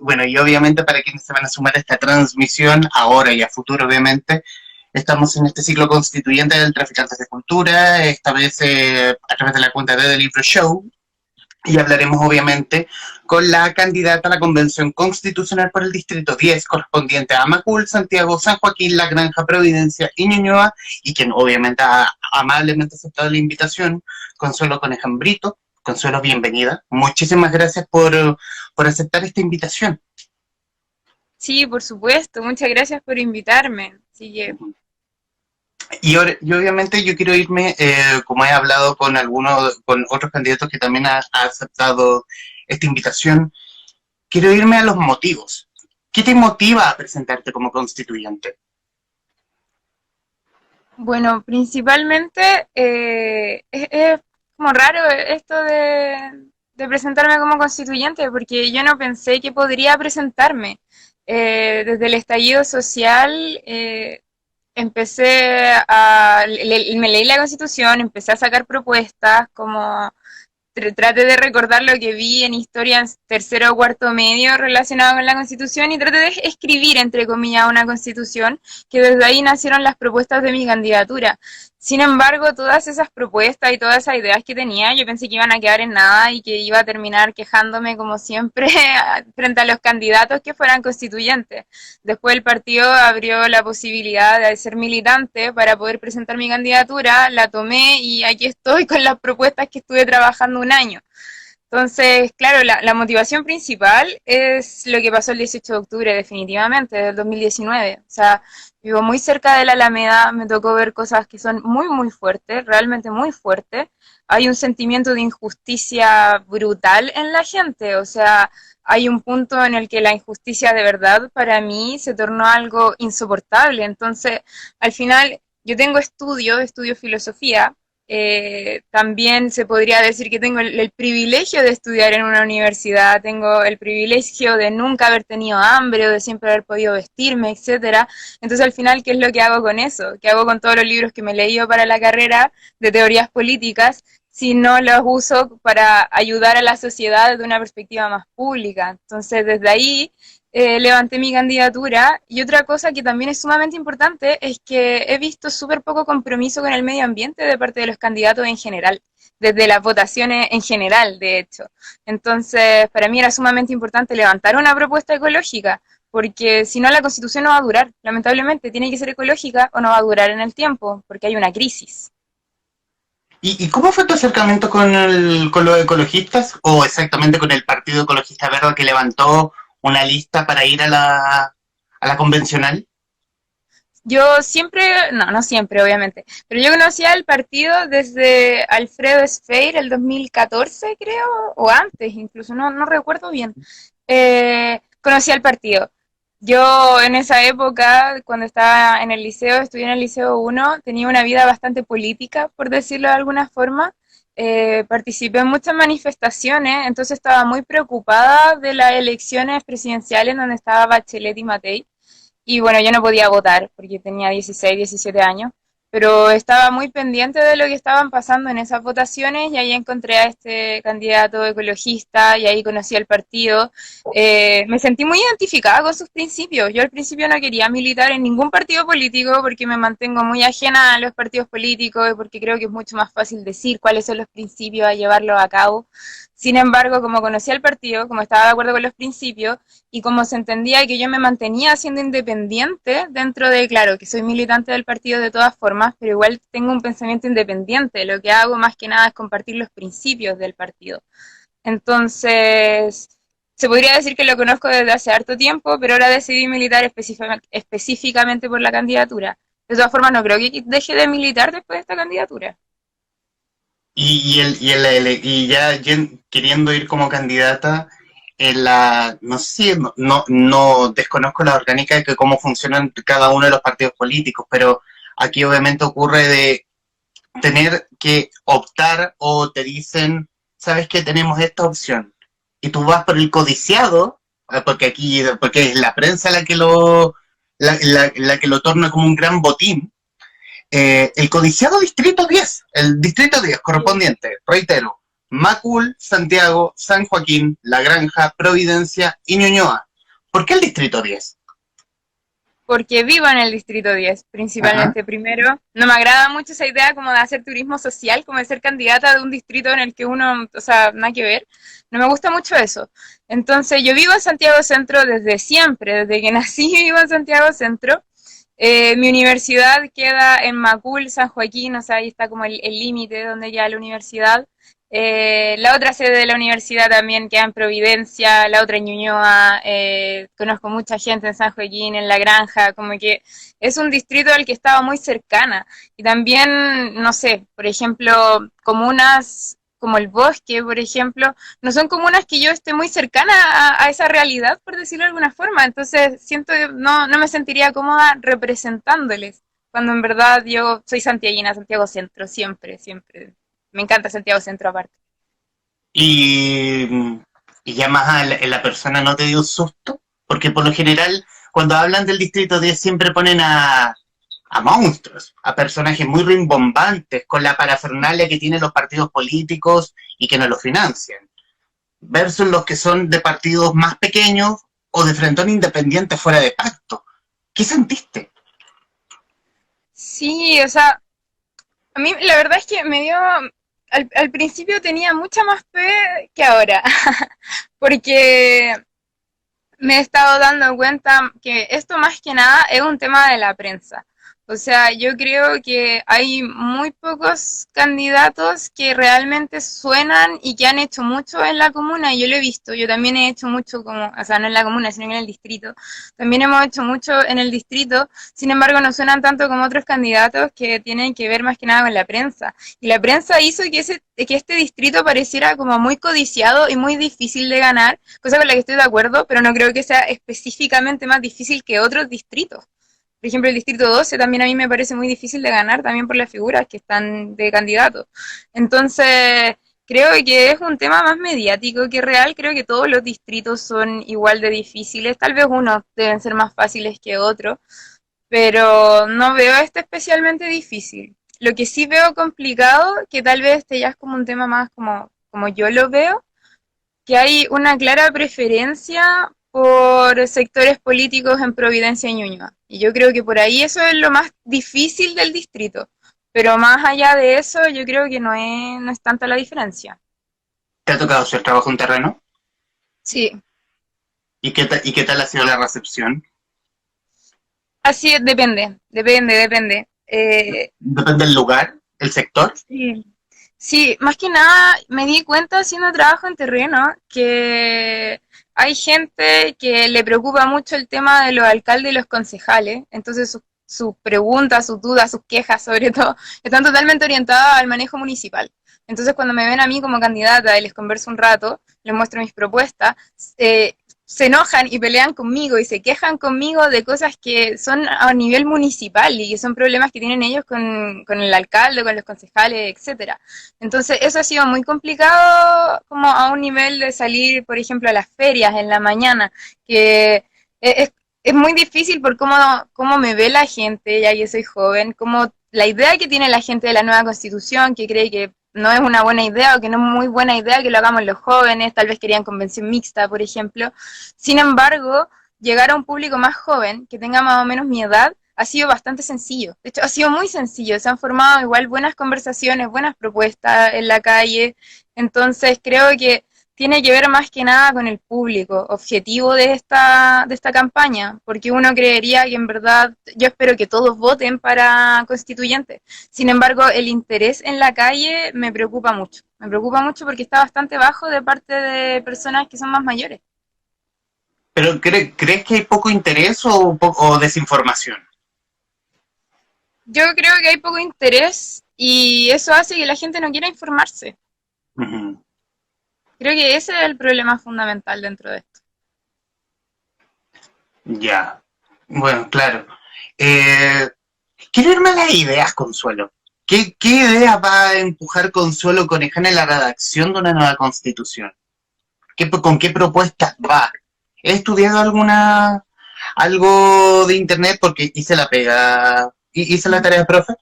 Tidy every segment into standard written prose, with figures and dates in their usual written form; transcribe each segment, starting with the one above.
Bueno, y obviamente para quienes se van a sumar a esta transmisión, ahora y a futuro, obviamente, estamos en este ciclo constituyente del Traficantes de Cultura, esta vez a través de la cuenta de The Libro Show, y hablaremos obviamente con la candidata a la Convención Constitucional por el Distrito 10, correspondiente a Macul, Santiago, San Joaquín, La Granja, Providencia y Ñuñoa, y quien obviamente ha amablemente aceptado la invitación, Consuelo Conejambrito. Consuelo, bienvenida. Muchísimas gracias por aceptar esta invitación. Sí, por supuesto. Muchas gracias por invitarme. Así que, Y obviamente yo quiero irme, como he hablado con otros candidatos que también ha aceptado esta invitación, quiero irme a los motivos. ¿Qué te motiva a presentarte como constituyente? bueno, principalmente es como raro esto de presentarme como constituyente, porque yo no pensé que podría presentarme. Desde el estallido social me leí la Constitución, empecé a sacar propuestas como trate de recordar lo que vi en historia en tercero o cuarto medio relacionado con la Constitución y trate de escribir, entre comillas, una Constitución, que desde ahí nacieron las propuestas de mi candidatura. Sin embargo, todas esas propuestas y todas esas ideas que tenía, yo pensé que iban a quedar en nada y que iba a terminar quejándome, como siempre, frente a los candidatos que fueran constituyentes. Después el partido abrió la posibilidad de ser militante para poder presentar mi candidatura, la tomé y aquí estoy con las propuestas que estuve trabajando un año. Entonces, claro, la motivación principal es lo que pasó el 18 de octubre, definitivamente, del 2019. O sea, vivo muy cerca de la Alameda, me tocó ver cosas que son muy, muy fuertes, realmente muy fuertes. Hay un sentimiento de injusticia brutal en la gente, o sea, hay un punto en el que la injusticia de verdad para mí se tornó algo insoportable. Entonces, al final, yo tengo estudio filosofía, también se podría decir que tengo el privilegio de estudiar en una universidad, tengo el privilegio de nunca haber tenido hambre o de siempre haber podido vestirme, etcétera. Entonces, al final, ¿qué es lo que hago con eso? ¿Qué hago con todos los libros que me he leído para la carrera de teorías políticas si no los uso para ayudar a la sociedad desde una perspectiva más pública? Entonces, desde ahí levanté mi candidatura. Y otra cosa que también es sumamente importante es que he visto súper poco compromiso con el medio ambiente de parte de los candidatos en general, desde las votaciones en general, de hecho. Entonces, para mí era sumamente importante levantar una propuesta ecológica, porque si no la Constitución no va a durar, lamentablemente, tiene que ser ecológica o no va a durar en el tiempo, porque hay una crisis. ¿Y cómo fue tu acercamiento con los ecologistas o exactamente con el Partido Ecologista Verde que levantó una lista para ir a la convencional? Yo siempre, no, no siempre, obviamente, pero yo conocía el partido desde Alfredo Sfeir, el 2014, creo, o antes, incluso, no, no recuerdo bien. Conocí al partido. Yo en esa época, cuando estaba en el liceo, estudié en el Liceo 1, tenía una vida bastante política, por decirlo de alguna forma. Participé en muchas manifestaciones, entonces estaba muy preocupada de las elecciones presidenciales donde estaba Bachelet y Matei. Y bueno, yo no podía votar porque tenía 16, 17 años, pero estaba muy pendiente de lo que estaban pasando en esas votaciones y ahí encontré a este candidato ecologista y ahí conocí al partido. Me sentí muy identificada con sus principios. Yo al principio no quería militar en ningún partido político porque me mantengo muy ajena a los partidos políticos y porque creo que es mucho más fácil decir cuáles son los principios a llevarlos a cabo. Sin embargo, como conocía el partido, como estaba de acuerdo con los principios, y como se entendía que yo me mantenía siendo independiente dentro de, claro, que soy militante del partido de todas formas, pero igual tengo un pensamiento independiente. Lo que hago más que nada es compartir los principios del partido. Entonces, se podría decir que lo conozco desde hace harto tiempo, pero ahora decidí militar específicamente por la candidatura. De todas formas, no creo que deje de militar después de esta candidatura. Y ya queriendo ir como candidata, no sé si, no desconozco la orgánica de que cómo funcionan cada uno de los partidos políticos, pero aquí obviamente ocurre de tener que optar o te dicen, sabes que tenemos esta opción, y tú vas por el codiciado, porque es la prensa la que lo torna como un gran botín, el codiciado Distrito 10, el Distrito 10 correspondiente, reitero, Macul, Santiago, San Joaquín, La Granja, Providencia y Ñuñoa. ¿Por qué el distrito 10? Porque vivo en el Distrito 10, Ajá. principalmente. Primero, no me agrada mucho esa idea como de hacer turismo social, como de ser candidata de un distrito en el que uno, o sea, nada que ver. No me gusta mucho eso. Entonces, yo vivo en Santiago Centro desde siempre, desde que nací vivo en Santiago Centro. Mi universidad queda en Macul, San Joaquín, o sea, ahí está como el límite donde queda la universidad. La otra sede de la universidad también queda en Providencia, la otra en Ñuñoa, conozco mucha gente en San Joaquín, en La Granja, como que es un distrito al que estaba muy cercana. Y también, no sé, por ejemplo, comunas como el Bosque, por ejemplo, no son comunas que yo esté muy cercana a esa realidad, por decirlo de alguna forma. Entonces siento que no me sentiría cómoda representándoles, cuando en verdad yo soy santiaguina, Santiago Centro, siempre, siempre. Me encanta Santiago Centro aparte. Y, y ya más la persona no te dio un susto, porque por lo general cuando hablan del distrito 10 siempre ponen a monstruos, a personajes muy rimbombantes, con la parafernalia que tienen los partidos políticos y que no los financian, versus los que son de partidos más pequeños o de frentón independiente fuera de pacto. ¿Qué sentiste? Sí, o sea, a mí la verdad es que me dio, al principio tenía mucha más fe que ahora, porque me he estado dando cuenta que esto más que nada es un tema de la prensa. O sea, yo creo que hay muy pocos candidatos que realmente suenan y que han hecho mucho en la comuna, y yo lo he visto, yo también he hecho mucho como, o sea, no en la comuna, sino en el distrito. También hemos hecho mucho en el distrito, sin embargo no suenan tanto como otros candidatos que tienen que ver más que nada con la prensa. Y la prensa hizo que este distrito pareciera como muy codiciado y muy difícil de ganar, cosa con la que estoy de acuerdo, pero no creo que sea específicamente más difícil que otros distritos. Por ejemplo, el distrito 12 también a mí me parece muy difícil de ganar, también por las figuras que están de candidato. Entonces, creo que es un tema más mediático que real. Creo que todos los distritos son igual de difíciles. Tal vez unos deben ser más fáciles que otros, pero no veo este especialmente difícil. Lo que sí veo complicado, que tal vez este ya es como un tema más como yo lo veo, que hay una clara preferencia por sectores políticos en Providencia y Ñuñoa. Y yo creo que por ahí eso es lo más difícil del distrito. Pero más allá de eso, yo creo que no es tanta la diferencia. ¿Te ha tocado hacer trabajo en terreno? Sí, ¿Y qué tal ha sido la recepción? así es, depende. Depende del lugar, el sector. Sí. Sí, más que nada me di cuenta haciendo trabajo en terreno que hay gente que le preocupa mucho el tema de los alcaldes y los concejales, entonces sus preguntas, sus dudas, sus quejas sobre todo, están totalmente orientadas al manejo municipal. Entonces cuando me ven a mí como candidata y les converso un rato, les muestro mis propuestas, eh, se enojan y pelean conmigo y se quejan conmigo de cosas que son a nivel municipal y que son problemas que tienen ellos con el alcalde, con los concejales, etcétera. Entonces eso ha sido muy complicado como a un nivel de salir, por ejemplo, a las ferias en la mañana, que es muy difícil por cómo me ve la gente, ya que soy joven, como la idea que tiene la gente de la nueva constitución, que cree que no es una buena idea o que no es muy buena idea que lo hagamos los jóvenes, tal vez querían convención mixta, por ejemplo. Sin embargo, llegar a un público más joven, que tenga más o menos mi edad, ha sido bastante sencillo. De hecho, ha sido muy sencillo. Se han formado igual buenas conversaciones, buenas propuestas en la calle. Entonces, creo que tiene que ver más que nada con el público objetivo de esta campaña, porque uno creería que en verdad, yo espero que todos voten para constituyentes. Sin embargo, el interés en la calle me preocupa mucho porque está bastante bajo de parte de personas que son más mayores. ¿Pero crees que hay poco interés o desinformación? Yo creo que hay poco interés y eso hace que la gente no quiera informarse. Ujú. Creo que ese es el problema fundamental dentro de esto. Ya. Bueno, claro. Eh, Quiero irme a las ideas, Consuelo. ¿Qué ideas va a empujar Consuelo Conejana en la redacción de una nueva constitución? ¿Con qué propuestas va? ¿He estudiado algo de internet porque hice la pega, hice la tarea, profe?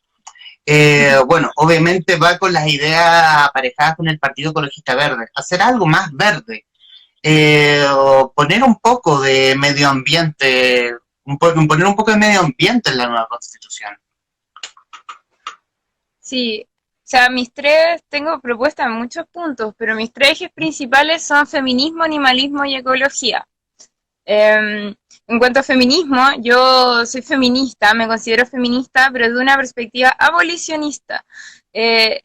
Bueno, obviamente va con las ideas aparejadas con el Partido Ecologista Verde, hacer algo más verde, poner un poco de medio ambiente, poner un poco de medio ambiente en la nueva constitución. Sí, o sea, tengo propuestas en muchos puntos, pero mis tres ejes principales son feminismo, animalismo y ecología. En cuanto a feminismo, yo soy feminista, me considero feminista, pero de una perspectiva abolicionista. Eh,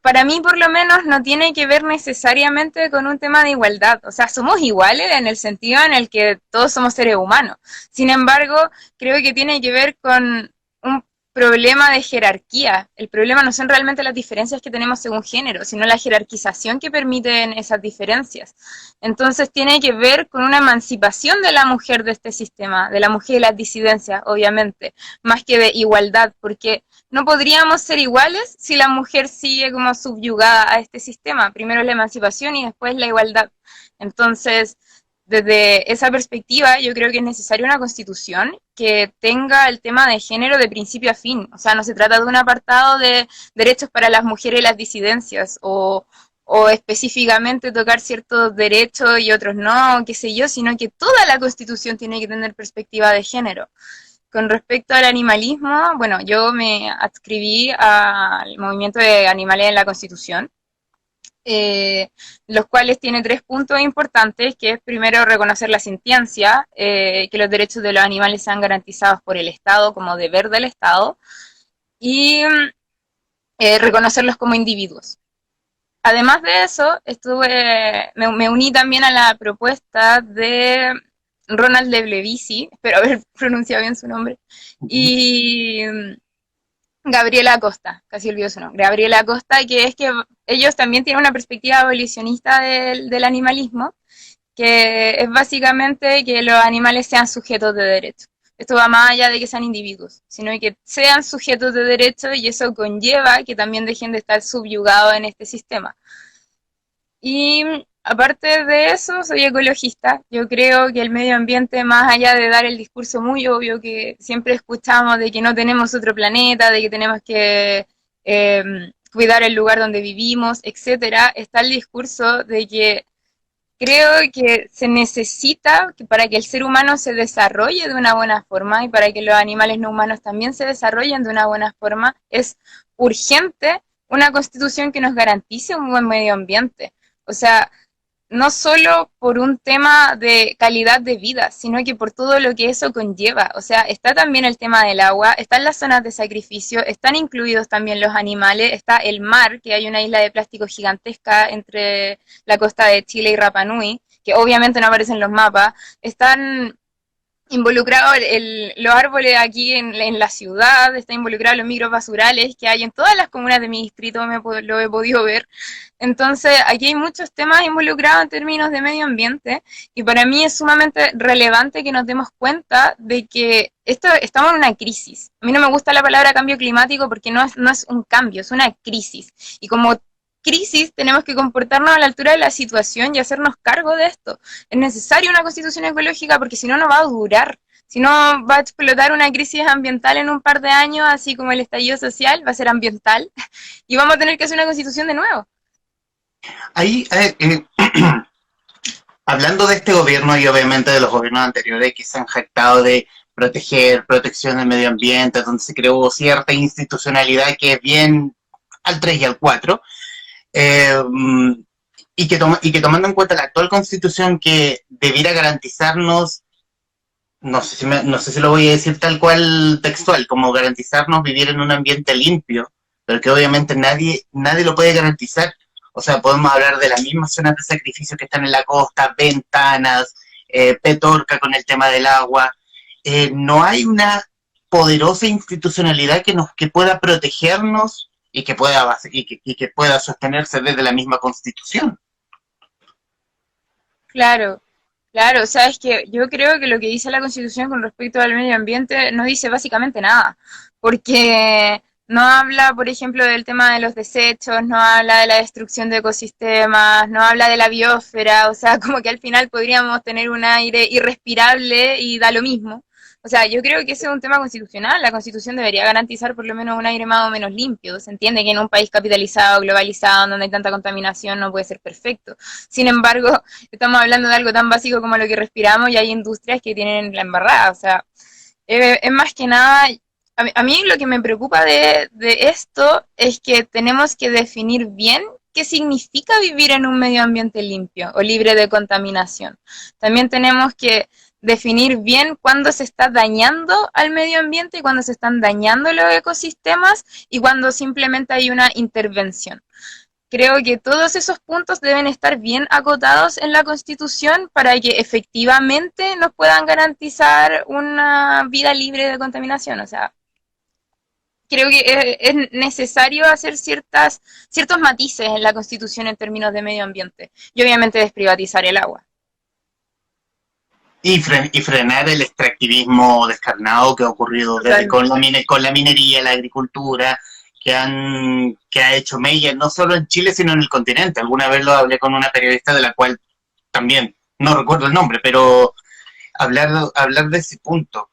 para mí, por lo menos, no tiene que ver necesariamente con un tema de igualdad. O sea, somos iguales en el sentido en el que todos somos seres humanos. Sin embargo, creo que tiene que ver con un problema de jerarquía. El problema no son realmente las diferencias que tenemos según género, sino la jerarquización que permiten esas diferencias. Entonces, tiene que ver con una emancipación de la mujer de este sistema, de la mujer y las disidencias, obviamente, más que de igualdad, porque no podríamos ser iguales si la mujer sigue como subyugada a este sistema. Primero la emancipación y después la igualdad. Entonces, desde esa perspectiva, yo creo que es necesaria una constitución que tenga el tema de género de principio a fin. O sea, no se trata de un apartado de derechos para las mujeres y las disidencias o específicamente tocar ciertos derechos y otros no, qué sé yo, sino que toda la constitución tiene que tener perspectiva de género. Con respecto al animalismo, bueno, yo me adscribí al movimiento de animales en la Constitución, los cuales tiene tres puntos importantes, que es primero reconocer la sintiencia, que los derechos de los animales sean garantizados por el Estado como deber del Estado, y reconocerlos como individuos. Además de eso, me uní también a la propuesta de Ronald de Blevisi, espero haber pronunciado bien su nombre, y Gabriela Acosta, casi olvido su nombre, Gabriela Acosta, que es que ellos también tienen una perspectiva abolicionista del animalismo, que es básicamente que los animales sean sujetos de derecho. Esto va más allá de que sean individuos, sino que sean sujetos de derecho y eso conlleva que también dejen de estar subyugados en este sistema. Y aparte de eso, soy ecologista. Yo creo que el medio ambiente, más allá de dar el discurso muy obvio que siempre escuchamos de que no tenemos otro planeta, de que tenemos que cuidar el lugar donde vivimos, etcétera, está el discurso de que creo que se necesita que para que el ser humano se desarrolle de una buena forma y para que los animales no humanos también se desarrollen de una buena forma, es urgente una constitución que nos garantice un buen medio ambiente. O sea, no solo por un tema de calidad de vida, sino que por todo lo que eso conlleva. O sea, está también el tema del agua, están las zonas de sacrificio, están incluidos también los animales, está el mar, que hay una isla de plástico gigantesca entre la costa de Chile y Rapa Nui, que obviamente no aparecen en los mapas, están involucrados los árboles aquí en la ciudad, está involucrados los micros basurales que hay en todas las comunas de mi distrito, lo he podido ver. Entonces, aquí hay muchos temas involucrados en términos de medio ambiente y para mí es sumamente relevante que nos demos cuenta de que estamos en una crisis. A mí no me gusta la palabra cambio climático porque no es un cambio, es una crisis. Y como crisis tenemos que comportarnos a la altura de la situación y hacernos cargo de esto. Es necesaria una constitución ecológica porque si no, no va a durar. Si no, va a explotar una crisis ambiental en un par de años, así como el estallido social, va a ser ambiental, y vamos a tener que hacer una constitución de nuevo. Ahí, hablando de este gobierno y obviamente de los gobiernos anteriores que se han jactado de protección del medio ambiente, donde se creó cierta institucionalidad que es bien al 3 y al 4, eh, y que tomando en cuenta la actual constitución que debiera garantizarnos, no sé si lo voy a decir tal cual textual, como garantizarnos vivir en un ambiente limpio, pero que obviamente nadie lo puede garantizar. O sea, podemos hablar de las mismas zonas de sacrificio que están en la costa, Ventanas, Petorca con el tema del agua. No hay una poderosa institucionalidad que pueda protegernos y que pueda sostenerse desde la misma Constitución. Claro, claro, o sea, es que yo creo que lo que dice la Constitución con respecto al medio ambiente no dice básicamente nada, porque no habla, por ejemplo, del tema de los desechos, no habla de la destrucción de ecosistemas, no habla de la biosfera, o sea, como que al final podríamos tener un aire irrespirable y da lo mismo. O sea, yo creo que ese es un tema constitucional. La Constitución debería garantizar por lo menos un aire más o menos limpio. Se entiende que en un país capitalizado, globalizado, donde hay tanta contaminación, no puede ser perfecto. Sin embargo, estamos hablando de algo tan básico como lo que respiramos y hay industrias que tienen la embarrada. O sea, es más que nada, a mí lo que me preocupa de esto es que tenemos que definir bien qué significa vivir en un medio ambiente limpio o libre de contaminación. También tenemos que definir bien cuándo se está dañando al medio ambiente y cuándo se están dañando los ecosistemas y cuándo simplemente hay una intervención. Creo que todos esos puntos deben estar bien acotados en la Constitución para que efectivamente nos puedan garantizar una vida libre de contaminación. O sea, creo que es necesario hacer ciertos matices en la Constitución en términos de medio ambiente y obviamente desprivatizar el agua. Y frenar el extractivismo descarnado que ha ocurrido desde con la minería, la agricultura, que ha hecho mella no solo en Chile, sino en el continente. Alguna vez lo hablé con una periodista de la cual también, no recuerdo el nombre, pero hablar de ese punto.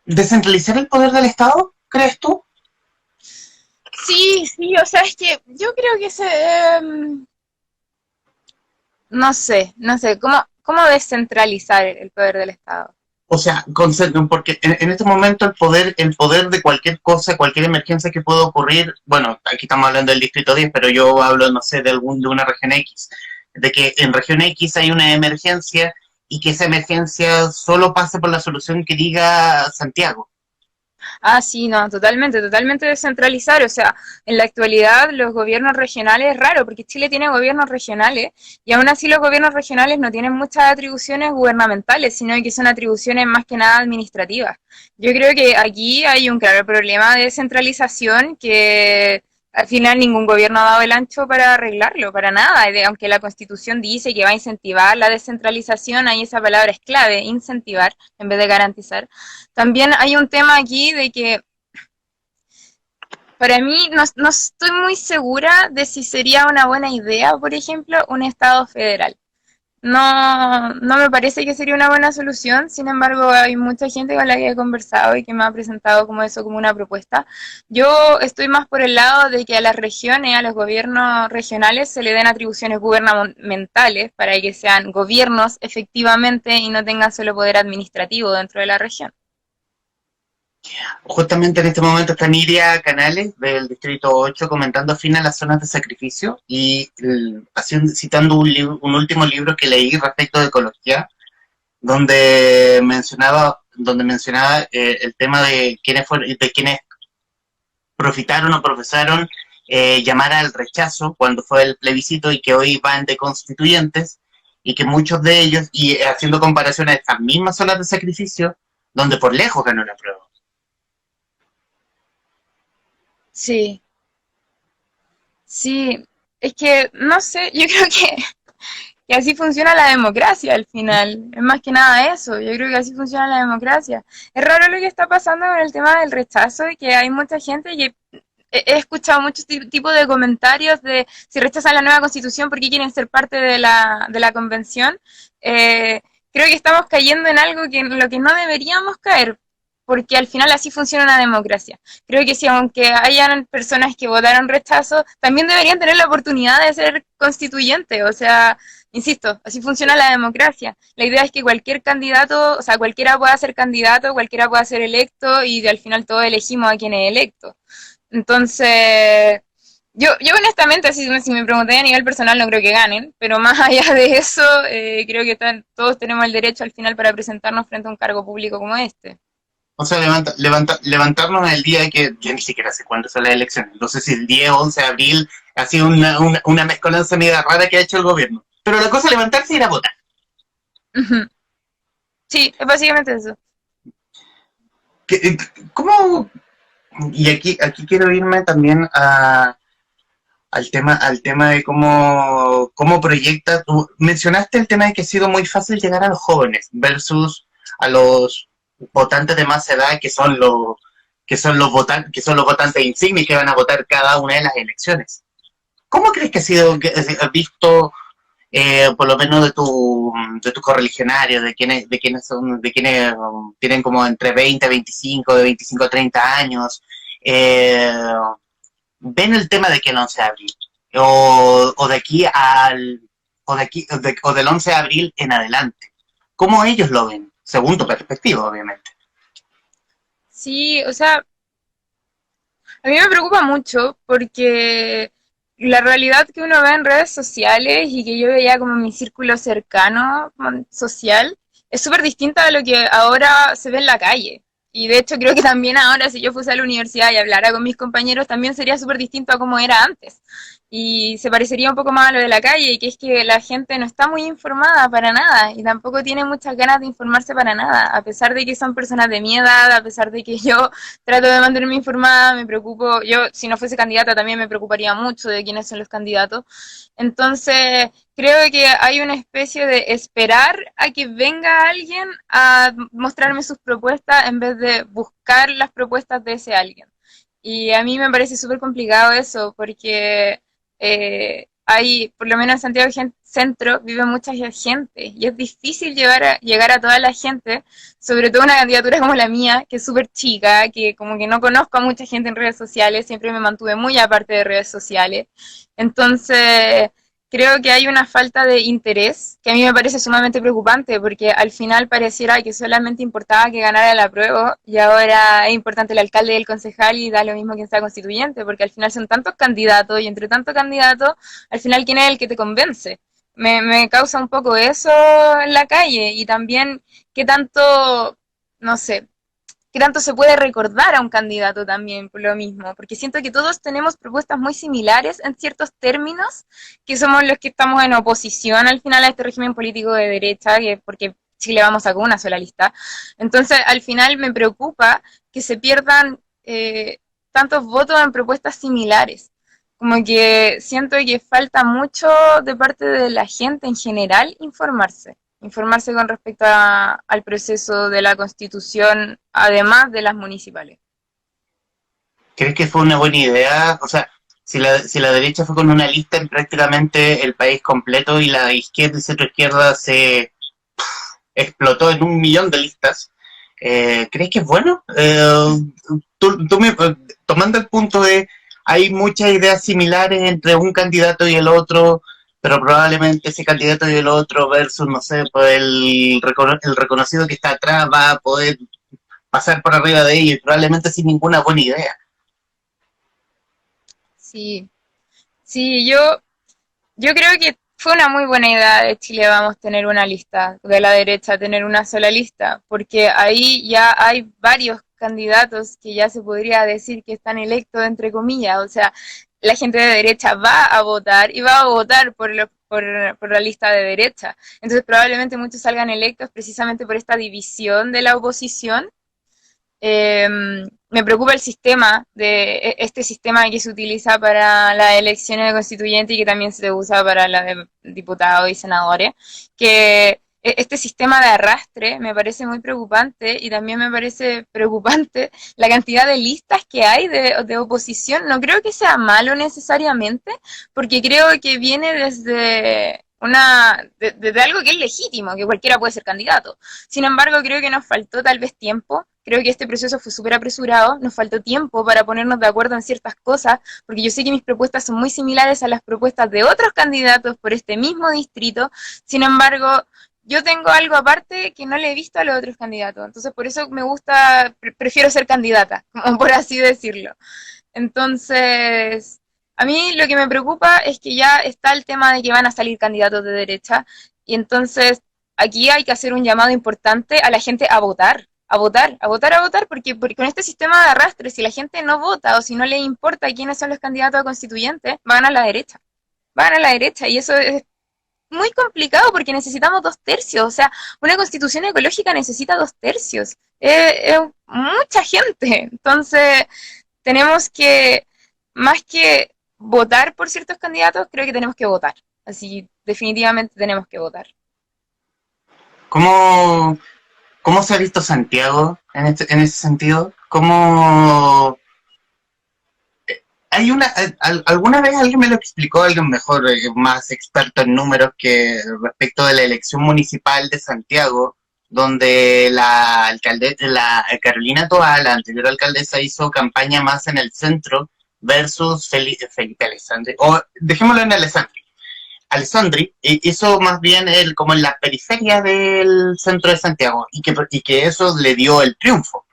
¿Descentralizar el poder del Estado, crees tú? Sí, sí, o sea, es que yo creo que no sé, ¿cómo descentralizar el poder del Estado? O sea, porque en este momento el poder de cualquier cosa, cualquier emergencia que pueda ocurrir, bueno, aquí estamos hablando del Distrito 10, pero yo hablo, no sé, de una región X, de que en región X hay una emergencia y que esa emergencia solo pase por la solución que diga Santiago. Ah, sí, no, totalmente descentralizar. O sea, en la actualidad los gobiernos regionales es raro, porque Chile tiene gobiernos regionales y aún así los gobiernos regionales no tienen muchas atribuciones gubernamentales, sino que son atribuciones más que nada administrativas. Yo creo que aquí hay un claro problema de descentralización que al final ningún gobierno ha dado el ancho para arreglarlo, para nada. Aunque la Constitución dice que va a incentivar la descentralización, ahí esa palabra es clave, incentivar en vez de garantizar. También hay un tema aquí de que para mí no estoy muy segura de si sería una buena idea, por ejemplo, un Estado federal. No me parece que sería una buena solución, sin embargo hay mucha gente con la que he conversado y que me ha presentado como eso, como una propuesta. Yo estoy más por el lado de que a las regiones, a los gobiernos regionales se le den atribuciones gubernamentales para que sean gobiernos efectivamente y no tengan solo poder administrativo dentro de la región. Justamente en este momento está Nidia Canales del Distrito 8 comentando fin a las zonas de sacrificio y citando un último libro que leí respecto de ecología, donde mencionaba el tema de quienes profitaron o profesaron llamar al rechazo cuando fue el plebiscito y que hoy van de constituyentes y que muchos de ellos, y haciendo comparaciones a estas mismas zonas de sacrificio, donde por lejos ganó la prueba. Sí, sí, es que no sé, yo creo que así funciona la democracia al final. Es más que nada eso. Yo creo que así funciona la democracia. Es raro lo que está pasando con el tema del rechazo y que hay mucha gente que he escuchado muchos tipos de comentarios de si rechazan la nueva constitución, ¿por qué quieren ser parte de la convención? Eh, Creo que estamos cayendo en algo que en lo que no deberíamos caer, porque al final así funciona una democracia. Creo que si aunque hayan personas que votaron rechazo, también deberían tener la oportunidad de ser constituyentes, o sea, insisto, así funciona la democracia. La idea es que cualquier candidato, o sea, cualquiera pueda ser candidato, cualquiera pueda ser electo y al final todos elegimos a quien es electo. Entonces, yo honestamente, si me pregunté a nivel personal, no creo que ganen, pero más allá de eso, creo que todos tenemos el derecho al final para presentarnos frente a un cargo público como este. O sea, levantarnos el día que yo ni siquiera sé cuándo son las elecciones. No sé si el 10 o 11 de abril ha sido una mezcolanza media rara que ha hecho el gobierno. Pero la cosa es levantarse y ir a votar. Sí, es básicamente eso. ¿Cómo? Y aquí quiero irme también al tema de cómo proyecta. Tú mencionaste el tema de que ha sido muy fácil llegar a los jóvenes versus a los votantes de más edad que son los votantes insignes que van a votar cada una de las elecciones. ¿Cómo crees que ha sido visto por lo menos de tus correligionarios, de quienes tienen como entre 20 a 25, de 25 a 30 años, eh, ven el tema de que el 11 de abril, o de aquí al, o del 11 de abril en adelante. ¿Cómo ellos lo ven? Según tu perspectiva, obviamente. Sí, o sea, a mí me preocupa mucho porque la realidad que uno ve en redes sociales y que yo veía como en mi círculo cercano social es súper distinta a lo que ahora se ve en la calle. Y de hecho creo que también ahora si yo fuese a la universidad y hablara con mis compañeros también sería súper distinto a como era antes. Y se parecería un poco más a lo de la calle, que es que la gente no está muy informada para nada y tampoco tiene muchas ganas de informarse para nada, a pesar de que son personas de mi edad, a pesar de que yo trato de mantenerme informada, me preocupo, yo si no fuese candidata también me preocuparía mucho de quiénes son los candidatos. Entonces, creo que hay una especie de esperar a que venga alguien a mostrarme sus propuestas en vez de buscar las propuestas de ese alguien. Y a mí me parece súper complicado eso, porque hay, por lo menos en Santiago Centro, vive mucha gente y es difícil llegar a toda la gente, sobre todo una candidatura como la mía, que es súper chica, que como que no conozco a mucha gente en redes sociales, siempre me mantuve muy aparte de redes sociales. Entonces, creo que hay una falta de interés que a mí me parece sumamente preocupante porque al final pareciera que solamente importaba que ganara la prueba y ahora es importante el alcalde y el concejal y da lo mismo quien sea constituyente porque al final son tantos candidatos y entre tantos candidatos al final quién es el que te convence. Me causa un poco eso en la calle y también qué tanto, no sé, qué tanto se puede recordar a un candidato también por lo mismo, porque siento que todos tenemos propuestas muy similares en ciertos términos, que somos los que estamos en oposición al final a este régimen político de derecha, que porque Chile vamos a con una sola lista. Entonces, al final me preocupa que se pierdan tantos votos en propuestas similares. Como que siento que falta mucho de parte de la gente en general informarse con respecto al proceso de la constitución, además de las municipales. ¿Crees que fue una buena idea? O sea, si la derecha fue con una lista en prácticamente el país completo y la izquierda y centro izquierda se explotó en un millón de listas, ¿crees que es bueno? Tomando el punto de hay muchas ideas similares entre un candidato y el otro, pero probablemente ese candidato y el otro versus, no sé, pues el reconocido que está atrás va a poder pasar por arriba de ellos, probablemente sin ninguna buena idea. Sí, sí, yo creo que fue una muy buena idea de Chile Vamos tener una lista, de la derecha tener una sola lista, porque ahí ya hay varios candidatos que ya se podría decir que están electos, entre comillas, o sea, la gente de derecha va a votar y va a votar por la lista de derecha. Entonces probablemente muchos salgan electos precisamente por esta división de la oposición. Eh, Me preocupa el sistema, este sistema que se utiliza para las elecciones de constituyente y que también se usa para la de diputados y senadores, que este sistema de arrastre me parece muy preocupante y también me parece preocupante la cantidad de listas que hay de oposición. No creo que sea malo necesariamente, porque creo que viene desde desde algo que es legítimo, que cualquiera puede ser candidato. Sin embargo, creo que nos faltó tal vez tiempo. Creo que este proceso fue súper apresurado, nos faltó tiempo para ponernos de acuerdo en ciertas cosas, porque yo sé que mis propuestas son muy similares a las propuestas de otros candidatos por este mismo distrito. Sin embargo, yo tengo algo aparte que no le he visto a los otros candidatos. Entonces, por eso me gusta, prefiero ser candidata, como por así decirlo. Entonces, a mí lo que me preocupa es que ya está el tema de que van a salir candidatos de derecha y entonces aquí hay que hacer un llamado importante a la gente a votar, a votar, a votar, a votar, porque con este sistema de arrastre, si la gente no vota o si no le importa quiénes son los candidatos a constituyentes, van a la derecha, van a la derecha y eso es muy complicado porque necesitamos 2 tercios, o sea, una constitución ecológica necesita 2 tercios, es mucha gente, entonces tenemos que, más que votar por ciertos candidatos, creo que tenemos que votar. Así, definitivamente tenemos que votar. ¿Cómo, cómo se ha visto Santiago en ese sentido? ¿Cómo alguna vez alguien me lo explicó, alguien mejor, más experto en números que respecto de la elección municipal de Santiago, donde la Carolina Toá, la anterior alcaldesa, hizo campaña más en el centro versus Felipe Alessandri, o dejémoslo en Alessandri hizo más bien como en la periferia del centro de Santiago y que eso le dio el triunfo.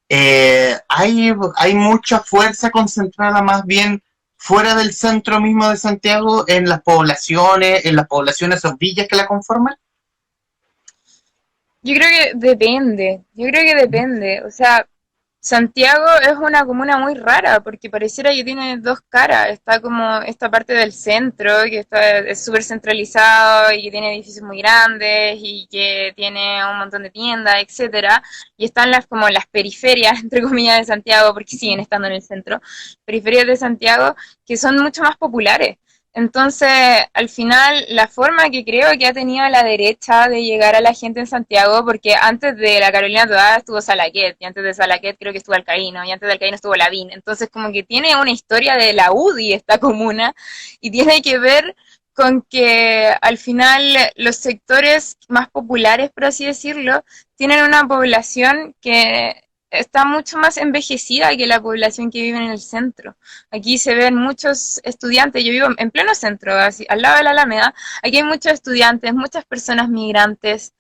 Hay mucha fuerza concentrada más bien fuera del centro mismo de Santiago, en las poblaciones o villas que la conforman. Yo creo que depende, o sea, Santiago es una comuna muy rara porque pareciera que tiene dos caras. Está como esta parte del centro que es súper centralizado y que tiene edificios muy grandes y que tiene un montón de tiendas, etcétera. Y están como las periferias, entre comillas, de Santiago, porque siguen estando en el centro, periferias de Santiago que son mucho más populares. Entonces, al final, la forma que creo que ha tenido la derecha de llegar a la gente en Santiago, porque antes de la Carolina Toda estuvo Salaquet, y antes de Salaquet creo que estuvo Alcaíno, y antes de Alcaíno estuvo Lavín. Entonces, como que tiene una historia de la UDI esta comuna, y tiene que ver con que al final los sectores más populares, por así decirlo, tienen una población que está mucho más envejecida que la población que vive en el centro. Aquí se ven muchos estudiantes, yo vivo en pleno centro, así, al lado de la Alameda, aquí hay muchos estudiantes, muchas personas migrantes,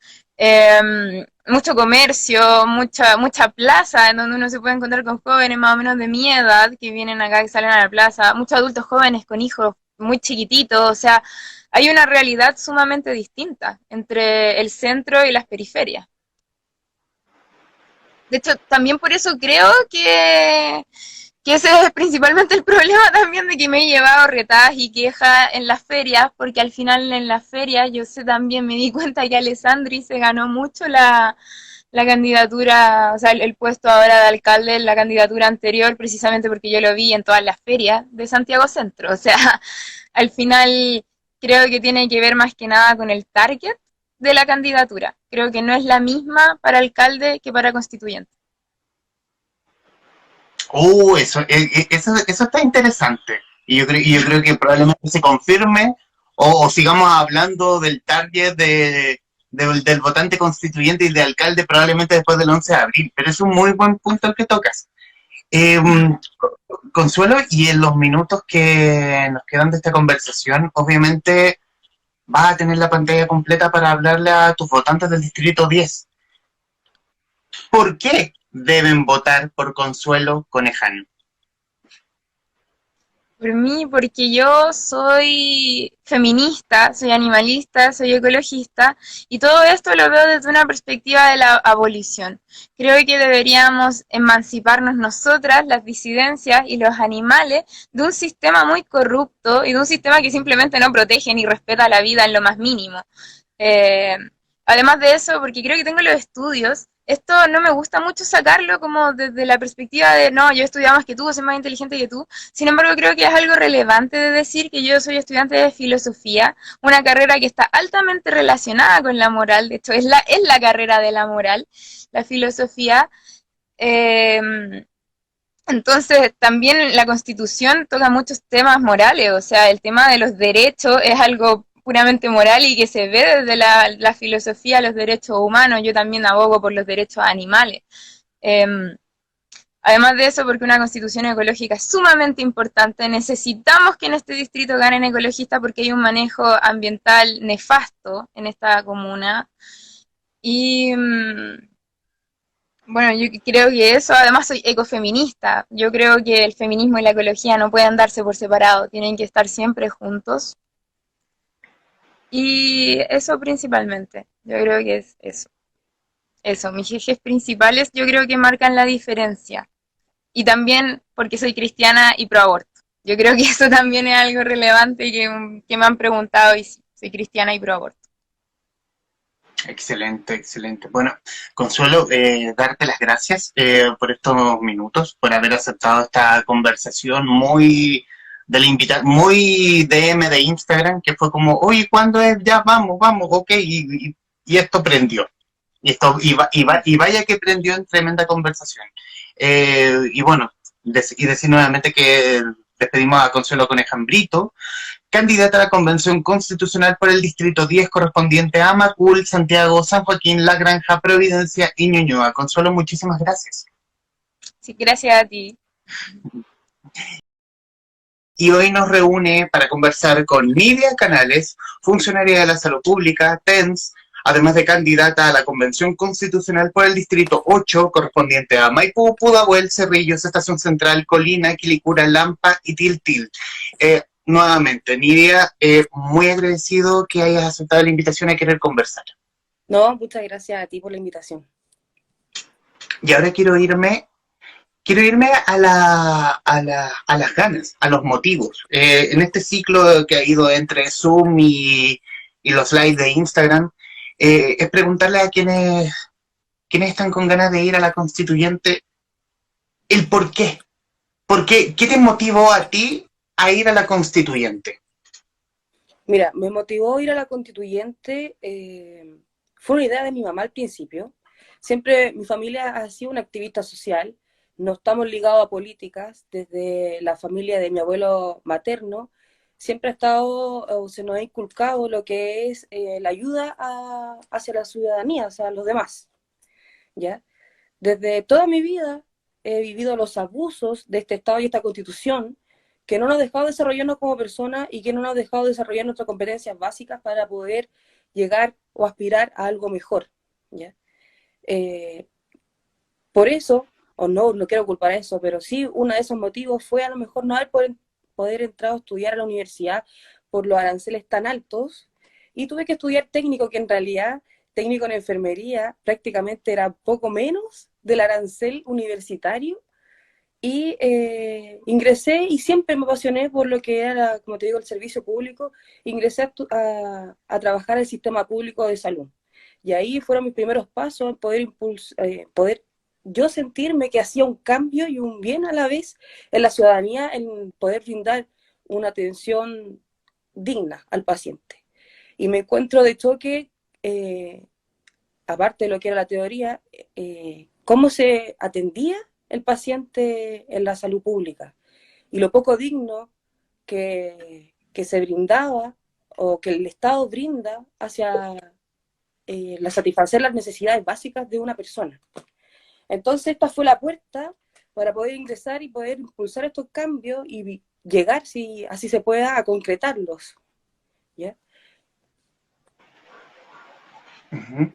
mucho comercio, mucha plaza en donde uno se puede encontrar con jóvenes más o menos de mi edad que vienen acá, que salen a la plaza, muchos adultos jóvenes con hijos muy chiquititos, o sea, hay una realidad sumamente distinta entre el centro y las periferias. De hecho, también por eso creo que ese es principalmente el problema también de que me he llevado retadas y quejas en las ferias, porque al final en las ferias yo sé también, me di cuenta que Alessandri se ganó mucho la candidatura, o sea, el puesto ahora de alcalde en la candidatura anterior, precisamente porque yo lo vi en todas las ferias de Santiago Centro. O sea, al final creo que tiene que ver más que nada con el target de la candidatura. Creo que no es la misma para alcalde que para constituyente. Eso está interesante. Y yo creo que probablemente se confirme o sigamos hablando del target del votante constituyente y de alcalde probablemente después del 11 de abril. Pero es un muy buen punto el que tocas. Eh, Consuelo, y en los minutos que nos quedan de esta conversación, obviamente vas a tener la pantalla completa para hablarle a tus votantes del Distrito 10. ¿Por qué deben votar por Consuelo Conejano? Por mí, porque yo soy feminista, soy animalista, soy ecologista, y todo esto lo veo desde una perspectiva de la abolición. Creo que deberíamos emanciparnos nosotras, las disidencias y los animales, de un sistema muy corrupto y de un sistema que simplemente no protege ni respeta la vida en lo más mínimo. Eh, Además de eso, porque creo que tengo los estudios, esto no me gusta mucho sacarlo como desde la perspectiva de, no, yo he estudiado más que tú, soy más inteligente que tú. Sin embargo, creo que es algo relevante de decir que yo soy estudiante de filosofía, una carrera que está altamente relacionada con la moral, de hecho es la carrera de la moral, la filosofía. Eh, entonces, también la Constitución toca muchos temas morales, o sea, el tema de los derechos es algo puramente moral y que se ve desde la filosofía, los derechos humanos. Yo también abogo por los derechos animales. Eh, Además de eso, porque una constitución ecológica es sumamente importante, necesitamos que en este distrito ganen ecologistas porque hay un manejo ambiental nefasto en esta comuna. Y bueno, yo creo que eso, además soy ecofeminista. Yo creo que el feminismo y la ecología no pueden darse por separado, tienen que estar siempre juntos. Y eso principalmente, yo creo que es eso. Eso, mis ejes principales yo creo que marcan la diferencia. Y también porque soy cristiana y pro aborto. Yo creo que eso también es algo relevante que me han preguntado y sí, soy cristiana y pro aborto. Excelente, excelente. Bueno, Consuelo, darte las gracias por estos minutos, por haber aceptado esta conversación muy DM de Instagram, que fue como, oye, ¿cuándo es? Ya, vamos, ok, y esto prendió. Y vaya que prendió en tremenda conversación. Y bueno, decir nuevamente que despedimos a Consuelo Conejan Brito, candidata a la Convención Constitucional por el Distrito 10 correspondiente a Macul, Santiago, San Joaquín, La Granja, Providencia y Ñuñoa. Consuelo, muchísimas gracias. Sí, gracias a ti. Y hoy nos reúne para conversar con Nidia Canales, funcionaria de la Salud Pública, TENS, además de candidata a la Convención Constitucional por el Distrito 8, correspondiente a Maipú, Pudahuel, Cerrillos, Estación Central, Colina, Quilicura, Lampa y Tiltil. Nuevamente, Nidia, muy agradecido que hayas aceptado la invitación a querer conversar. No, muchas gracias a ti por la invitación. Y ahora quiero irme a las ganas, a los motivos. En este ciclo que ha ido entre Zoom y los lives de Instagram, es preguntarle a quienes están con ganas de ir a la constituyente el por qué. ¿Por qué? ¿Qué te motivó a ti a ir a la constituyente? Mira, me motivó ir a la constituyente, fue una idea de mi mamá al principio. Siempre mi familia ha sido una activista social, no estamos ligados a políticas, desde la familia de mi abuelo materno, siempre ha estado, o se nos ha inculcado lo que es la ayuda hacia la ciudadanía, hacia los demás, ¿ya? Desde toda mi vida he vivido los abusos de este Estado y esta Constitución, que no nos ha dejado desarrollarnos como personas y que no nos ha dejado desarrollar nuestras competencias básicas para poder llegar o aspirar a algo mejor, ¿ya? Por eso, o no quiero culpar a eso, pero sí uno de esos motivos fue a lo mejor no haber poder entrar a estudiar a la universidad por los aranceles tan altos, y tuve que estudiar técnico, que en realidad técnico en enfermería prácticamente era poco menos del arancel universitario, y ingresé y siempre me apasioné por lo que era, como te digo, el servicio público. Ingresé a trabajar en el sistema público de salud. Y ahí fueron mis primeros pasos en poder yo sentirme que hacía un cambio y un bien a la vez en la ciudadanía, en poder brindar una atención digna al paciente. Y me encuentro de choque, aparte de lo que era la teoría, cómo se atendía el paciente en la salud pública y lo poco digno que se brindaba o que el Estado brinda hacia satisfacer las necesidades básicas de una persona. Entonces esta fue la puerta para poder ingresar y poder impulsar estos cambios y llegar, si así se pueda, a concretarlos, ¿ya? Uh-huh.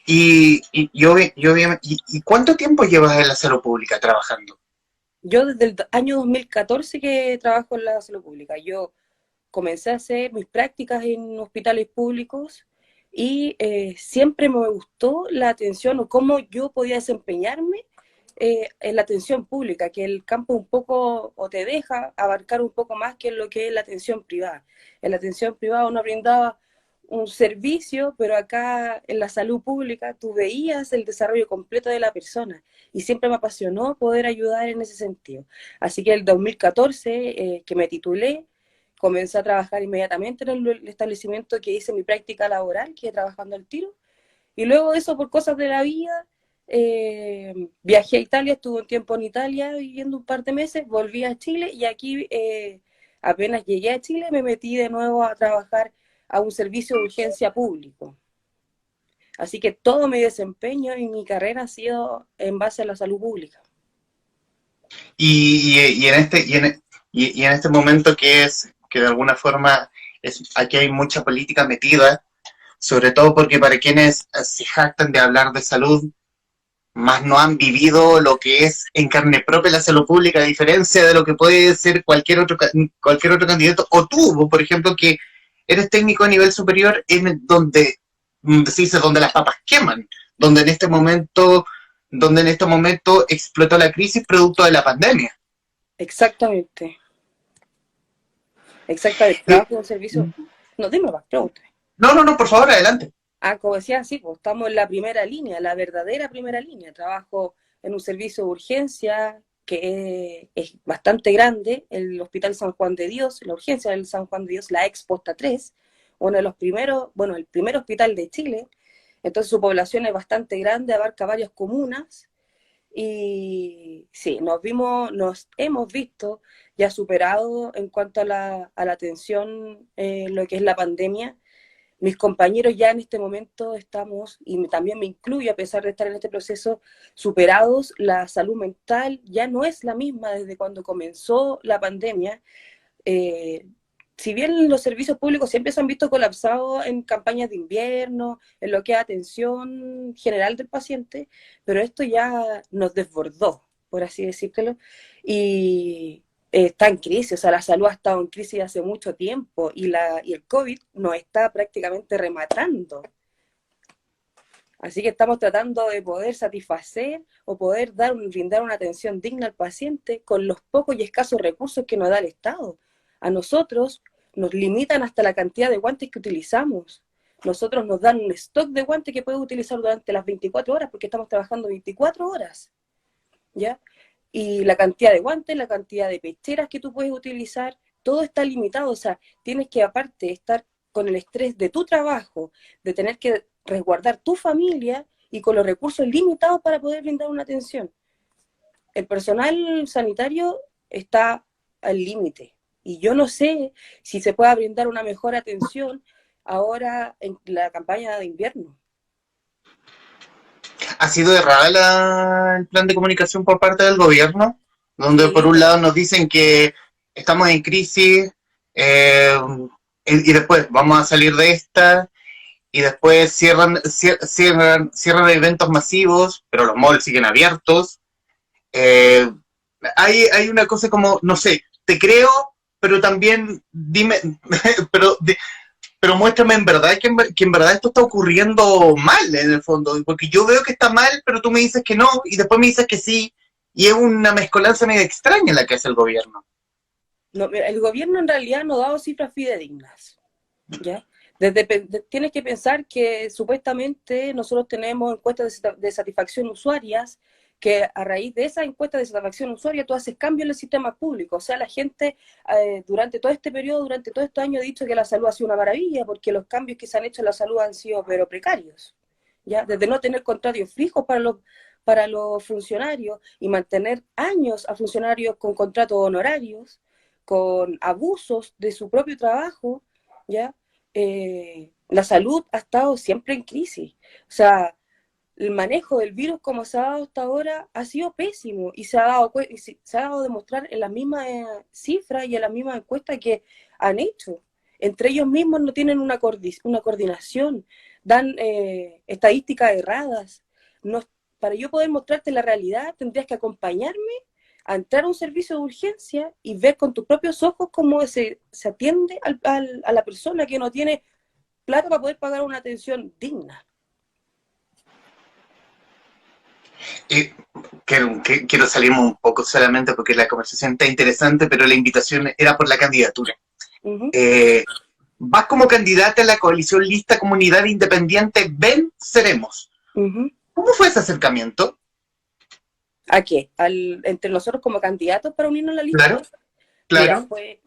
¿Y cuánto tiempo llevas en la salud pública trabajando? Yo desde el año 2014 que trabajo en la salud pública. Yo comencé a hacer mis prácticas en hospitales públicos y siempre me gustó la atención o cómo yo podía desempeñarme en la atención pública, que el campo un poco o te deja abarcar un poco más que lo que es la atención privada. En la atención privada uno brindaba un servicio, pero acá en la salud pública tú veías el desarrollo completo de la persona y siempre me apasionó poder ayudar en ese sentido. Así que el 2014 que me titulé, comencé a trabajar inmediatamente en el establecimiento que hice mi práctica laboral, que trabajando al tiro, y luego de eso, por cosas de la vida, viajé a Italia, estuve un tiempo en Italia viviendo un par de meses, volví a Chile y aquí apenas llegué a Chile me metí de nuevo a trabajar a un servicio de urgencia público. Así que todo mi desempeño y mi carrera ha sido en base a la salud pública. Y en este momento que de alguna forma aquí hay mucha política metida, sobre todo porque para quienes se jactan de hablar de salud, más no han vivido lo que es en carne propia la salud pública, a diferencia de lo que puede ser cualquier otro candidato, o tú, por ejemplo, que eres técnico a nivel superior, en donde se dice donde las papas queman, donde en este momento explotó la crisis producto de la pandemia. Exactamente. Trabajo en un servicio. No, dime más, pregúntame. No, por favor, adelante. Como decía, sí, pues estamos en la primera línea, la verdadera primera línea. Trabajo en un servicio de urgencia que es bastante grande, el Hospital San Juan de Dios, la urgencia del San Juan de Dios, la ex Posta 3, uno de los primeros, bueno, el primer hospital de Chile. Entonces su población es bastante grande, abarca varias comunas, y sí, nos hemos visto ya superado en cuanto a la atención, lo que es la pandemia. Mis compañeros ya en este momento estamos, y también me incluyo a pesar de estar en este proceso, superados. La salud mental ya no es la misma desde cuando comenzó la pandemia. Eh, si bien los servicios públicos siempre se han visto colapsados en campañas de invierno, en lo que es atención general del paciente, pero esto ya nos desbordó, por así decírtelo, y está en crisis. O sea, la salud ha estado en crisis hace mucho tiempo y el COVID nos está prácticamente rematando. Así que estamos tratando de poder satisfacer o poder brindar una atención digna al paciente con los pocos y escasos recursos que nos da el Estado. A nosotros nos limitan hasta la cantidad de guantes que utilizamos. Nosotros nos dan un stock de guantes que puedes utilizar durante las 24 horas, porque estamos trabajando 24 horas, ¿ya? Y la cantidad de guantes, la cantidad de pecheras que tú puedes utilizar, todo está limitado. O sea, tienes que, aparte, estar con el estrés de tu trabajo, de tener que resguardar tu familia y con los recursos limitados para poder brindar una atención. El personal sanitario está al límite y yo no sé si se pueda brindar una mejor atención ahora en la campaña de invierno. ¿Ha sido errada el plan de comunicación por parte del gobierno? Donde por Sí, un lado nos dicen que estamos en crisis eh, y después vamos a salir de esta y después cierran eventos masivos, pero los malls siguen abiertos. Eh, hay una cosa como, no sé, te creo, pero también dime, pero pero muéstrame en verdad que en verdad esto está ocurriendo mal en el fondo, porque yo veo que está mal, pero tú me dices que no, y después me dices que sí, y es una mezcolanza medio extraña la que hace el gobierno. no, mira, el gobierno en realidad no ha dado cifras fidedignas, ¿ya? Tienes que pensar que supuestamente nosotros tenemos encuestas de satisfacción usuarias, que a raíz de esa encuesta de satisfacción usuaria tú haces cambios en el sistema público. O sea, la gente durante todo este periodo, durante todo este año ha dicho que la salud ha sido una maravilla, porque los cambios que se han hecho en la salud han sido pero precarios, ¿ya? Desde no tener contratos fijos para los funcionarios y mantener años a funcionarios con contratos honorarios, con abusos de su propio trabajo, ¿ya? La salud ha estado siempre en crisis. O sea, el manejo del virus como se ha dado hasta ahora ha sido pésimo y se ha dado a demostrar en las mismas cifras y en las mismas encuestas que han hecho. Entre ellos mismos no tienen una coordinación, dan estadísticas erradas. No, para yo poder mostrarte la realidad tendrías que acompañarme a entrar a un servicio de urgencia y ver con tus propios ojos cómo se atiende a la persona que no tiene plata para poder pagar una atención digna. Eh, quiero salirme un poco solamente porque la conversación está interesante, pero la invitación era por la candidatura. Uh-huh. Eh, Vas como candidata a la coalición Lista Comunidad Independiente Venceremos. Uh-huh. ¿Cómo fue ese acercamiento? ¿A qué? ¿Entre nosotros como candidatos para unirnos a la lista? Claro, Mira,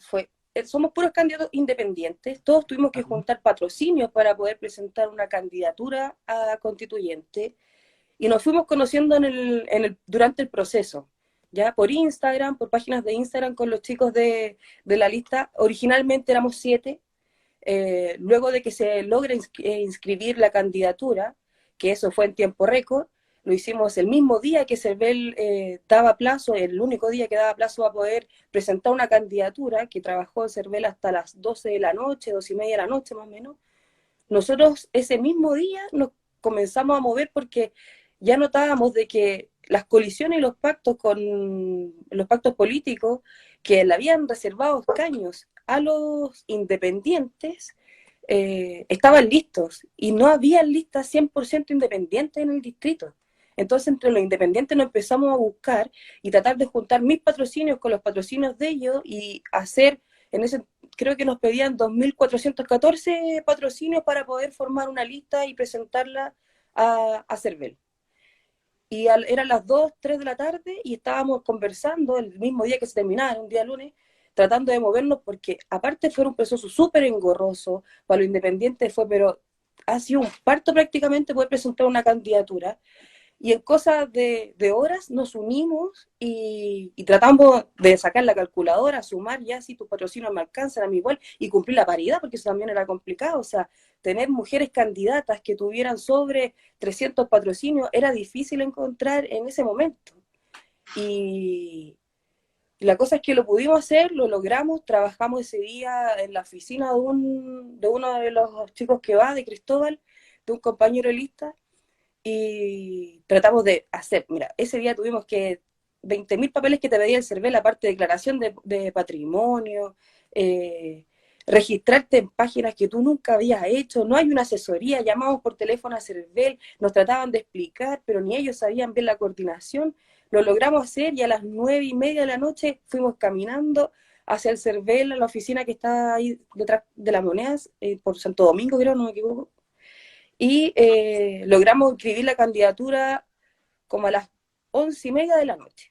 claro. somos puros candidatos independientes, todos tuvimos que juntar patrocinios para poder presentar una candidatura a constituyente y nos fuimos conociendo durante el proceso, ya por Instagram, por páginas de Instagram con los chicos de la lista. Originalmente éramos 7, luego de que se logra inscribir la candidatura, que eso fue en tiempo récord, lo hicimos el mismo día que CERVEL daba plazo, el único día que daba plazo a poder presentar una candidatura, que trabajó CERVEL hasta las 12 de la noche, 12:30 de la noche más o menos. Nosotros ese mismo día nos comenzamos a mover porque ya notábamos de que las colisiones y los pactos políticos que le habían reservado escaños a los independientes estaban listos y no había listas 100% independientes en el distrito. Entonces, entre los independientes nos empezamos a buscar y tratar de juntar mis patrocinios con los patrocinios de ellos y hacer, creo que nos pedían 2.414 patrocinios para poder formar una lista y presentarla a CERVEL. Y eran las 2, 3 de la tarde y estábamos conversando el mismo día que se terminaba, un día lunes, tratando de movernos porque aparte fue un proceso súper engorroso, para los independientes pero ha sido un parto prácticamente poder presentar una candidatura. y en cosas de horas nos unimos y tratamos de sacar la calculadora, sumar ya si tus patrocinios me alcanzan a mí igual y cumplir la paridad, porque eso también era complicado. O sea, tener mujeres candidatas que tuvieran sobre 300 patrocinios era difícil encontrar en ese momento. Y la cosa es que lo pudimos hacer, lo logramos, trabajamos ese día en la oficina de uno de los chicos que va, de Cristóbal, de un compañero lista, y tratamos de hacer, mira, ese día tuvimos que 20.000 papeles que te pedía el CERVEL, aparte de declaración de patrimonio, registrarte en páginas que tú nunca habías hecho, no hay una asesoría, llamamos por teléfono a CERVEL, nos trataban de explicar, pero ni ellos sabían bien la coordinación. Lo logramos hacer y a las 9:30 de la noche fuimos caminando hacia el CERVEL, a la oficina que está ahí detrás de las monedas, por Santo Domingo, creo, no me equivoco, y logramos escribir la candidatura como a las 11:30 de la noche.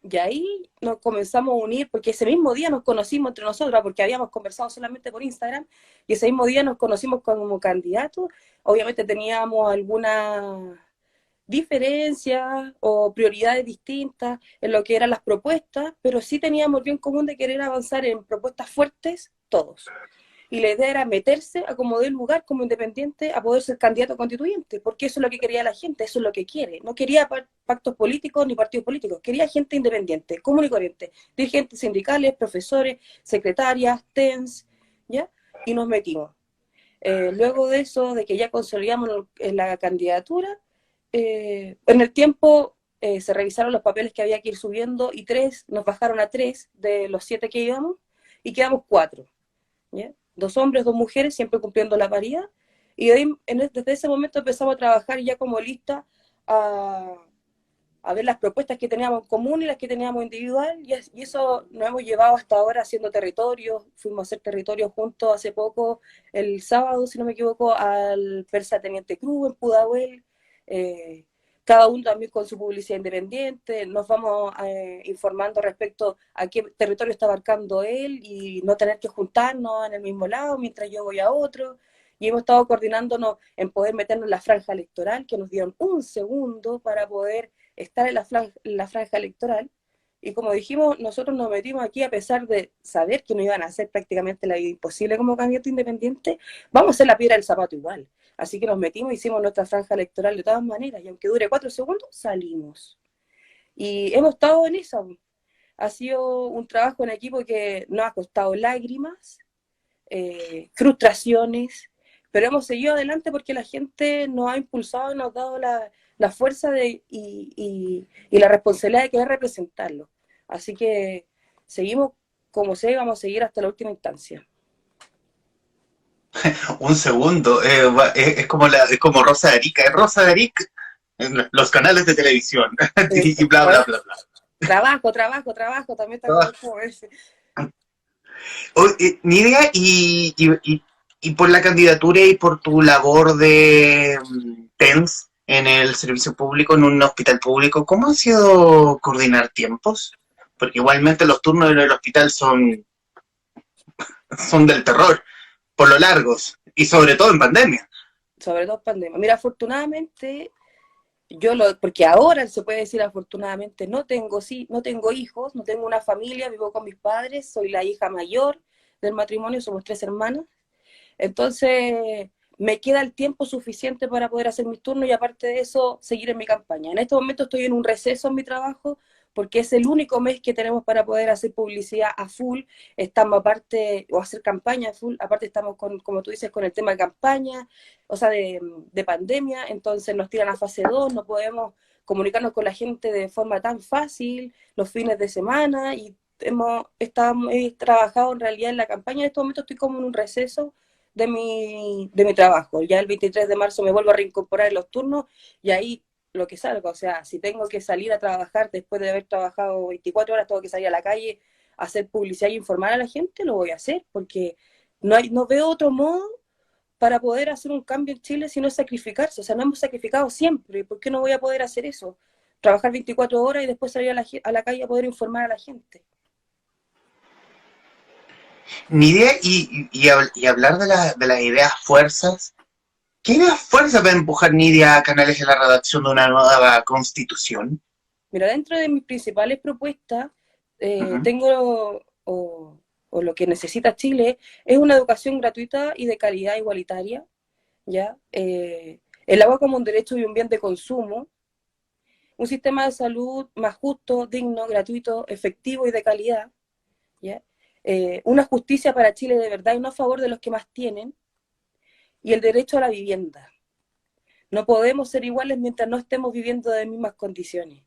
Y ahí nos comenzamos a unir, porque ese mismo día nos conocimos entre nosotras, porque habíamos conversado solamente por Instagram, y ese mismo día nos conocimos como candidatos. Obviamente teníamos algunas diferencias o prioridades distintas en lo que eran las propuestas, pero sí teníamos bien común de querer avanzar en propuestas fuertes todos. Y la idea era meterse a como del lugar como independiente a poder ser candidato constituyente, porque eso es lo que quería la gente, eso es lo que quiere. No quería pactos políticos ni partidos políticos, quería gente independiente, común y corriente, dirigentes sindicales, profesores, secretarias, TENS, ¿ya? Y nos metimos. Luego de eso, de que ya consolidamos la candidatura, en el tiempo se revisaron los papeles que había que ir subiendo y nos bajaron a 3 de los 7 que íbamos y quedamos 4, ¿ya? 2 hombres, 2 mujeres, siempre cumpliendo la paridad, y de ahí, desde ese momento empezamos a trabajar ya como lista a ver las propuestas que teníamos en común y las que teníamos individual, y eso nos hemos llevado hasta ahora haciendo territorios. Fuimos a hacer territorios juntos hace poco, el sábado, si no me equivoco, al Persa Teniente Cruz en Pudahuel, cada uno también con su publicidad independiente, nos vamos informando respecto a qué territorio está abarcando él y no tener que juntarnos en el mismo lado mientras yo voy a otro. Y hemos estado coordinándonos en poder meternos en la franja electoral, que nos dieron un segundo para poder estar en la franja electoral. Y como dijimos, nosotros nos metimos aquí a pesar de saber que nos iban a hacer prácticamente la vida imposible como candidato independiente, vamos a hacer la piedra del zapato igual. Así que nos metimos, hicimos nuestra franja electoral de todas maneras, y aunque dure 4 segundos, salimos. Y hemos estado en eso. Ha sido un trabajo en equipo que nos ha costado lágrimas, frustraciones, pero hemos seguido adelante porque la gente nos ha impulsado y nos ha dado la fuerza y la responsabilidad de querer representarlo. Así que seguimos como sea y vamos a seguir hasta la última instancia. Un segundo, es como Rosa de Arica, es Rosa de Arica en los canales de televisión y bla, bla, bla, bla. Trabajo, también está como ese. Nidia, y por la candidatura y por tu labor de TENS en el servicio público, en un hospital público, ¿cómo ha sido coordinar tiempos? Porque igualmente los turnos en el hospital son del terror, por lo largos, y sobre todo en pandemia. Sobre todo en pandemia. Mira, afortunadamente, porque ahora se puede decir afortunadamente, no tengo hijos, no tengo una familia, vivo con mis padres, soy la hija mayor del matrimonio, somos 3 hermanas. Entonces, me queda el tiempo suficiente para poder hacer mis turnos y aparte de eso, seguir en mi campaña. En este momento estoy en un receso en mi trabajo porque es el único mes que tenemos para poder hacer publicidad a full. Estamos aparte, o hacer campaña a full, aparte estamos como tú dices, con el tema de campaña, o sea, de pandemia, entonces nos tiran a fase 2, no podemos comunicarnos con la gente de forma tan fácil los fines de semana y he trabajado en realidad en la campaña. En este momento estoy como en un receso de mi trabajo. Ya el 23 de marzo me vuelvo a reincorporar en los turnos y ahí lo que salga. O sea, si tengo que salir a trabajar después de haber trabajado 24 horas, tengo que salir a la calle a hacer publicidad y informar a la gente, lo voy a hacer porque no veo otro modo para poder hacer un cambio en Chile si no es sacrificarse. O sea, no hemos sacrificado siempre. ¿Por qué no voy a poder hacer eso? Trabajar 24 horas y después salir a la calle a poder informar a la gente. Nidia, y hablar de las ideas fuerzas, ¿Qué fuerza para empujar Nidia Canales en la redacción de una nueva constitución? Mira, dentro de mis principales propuestas, Ujú. tengo, o lo que necesita Chile, es una educación gratuita y de calidad igualitaria, ¿ya? El agua como un derecho y un bien de consumo, un sistema de salud más justo, digno, gratuito, efectivo y de calidad, ¿ya? Una justicia para Chile de verdad y no a favor de los que más tienen, y el derecho a la vivienda. No podemos ser iguales mientras no estemos viviendo en las mismas condiciones.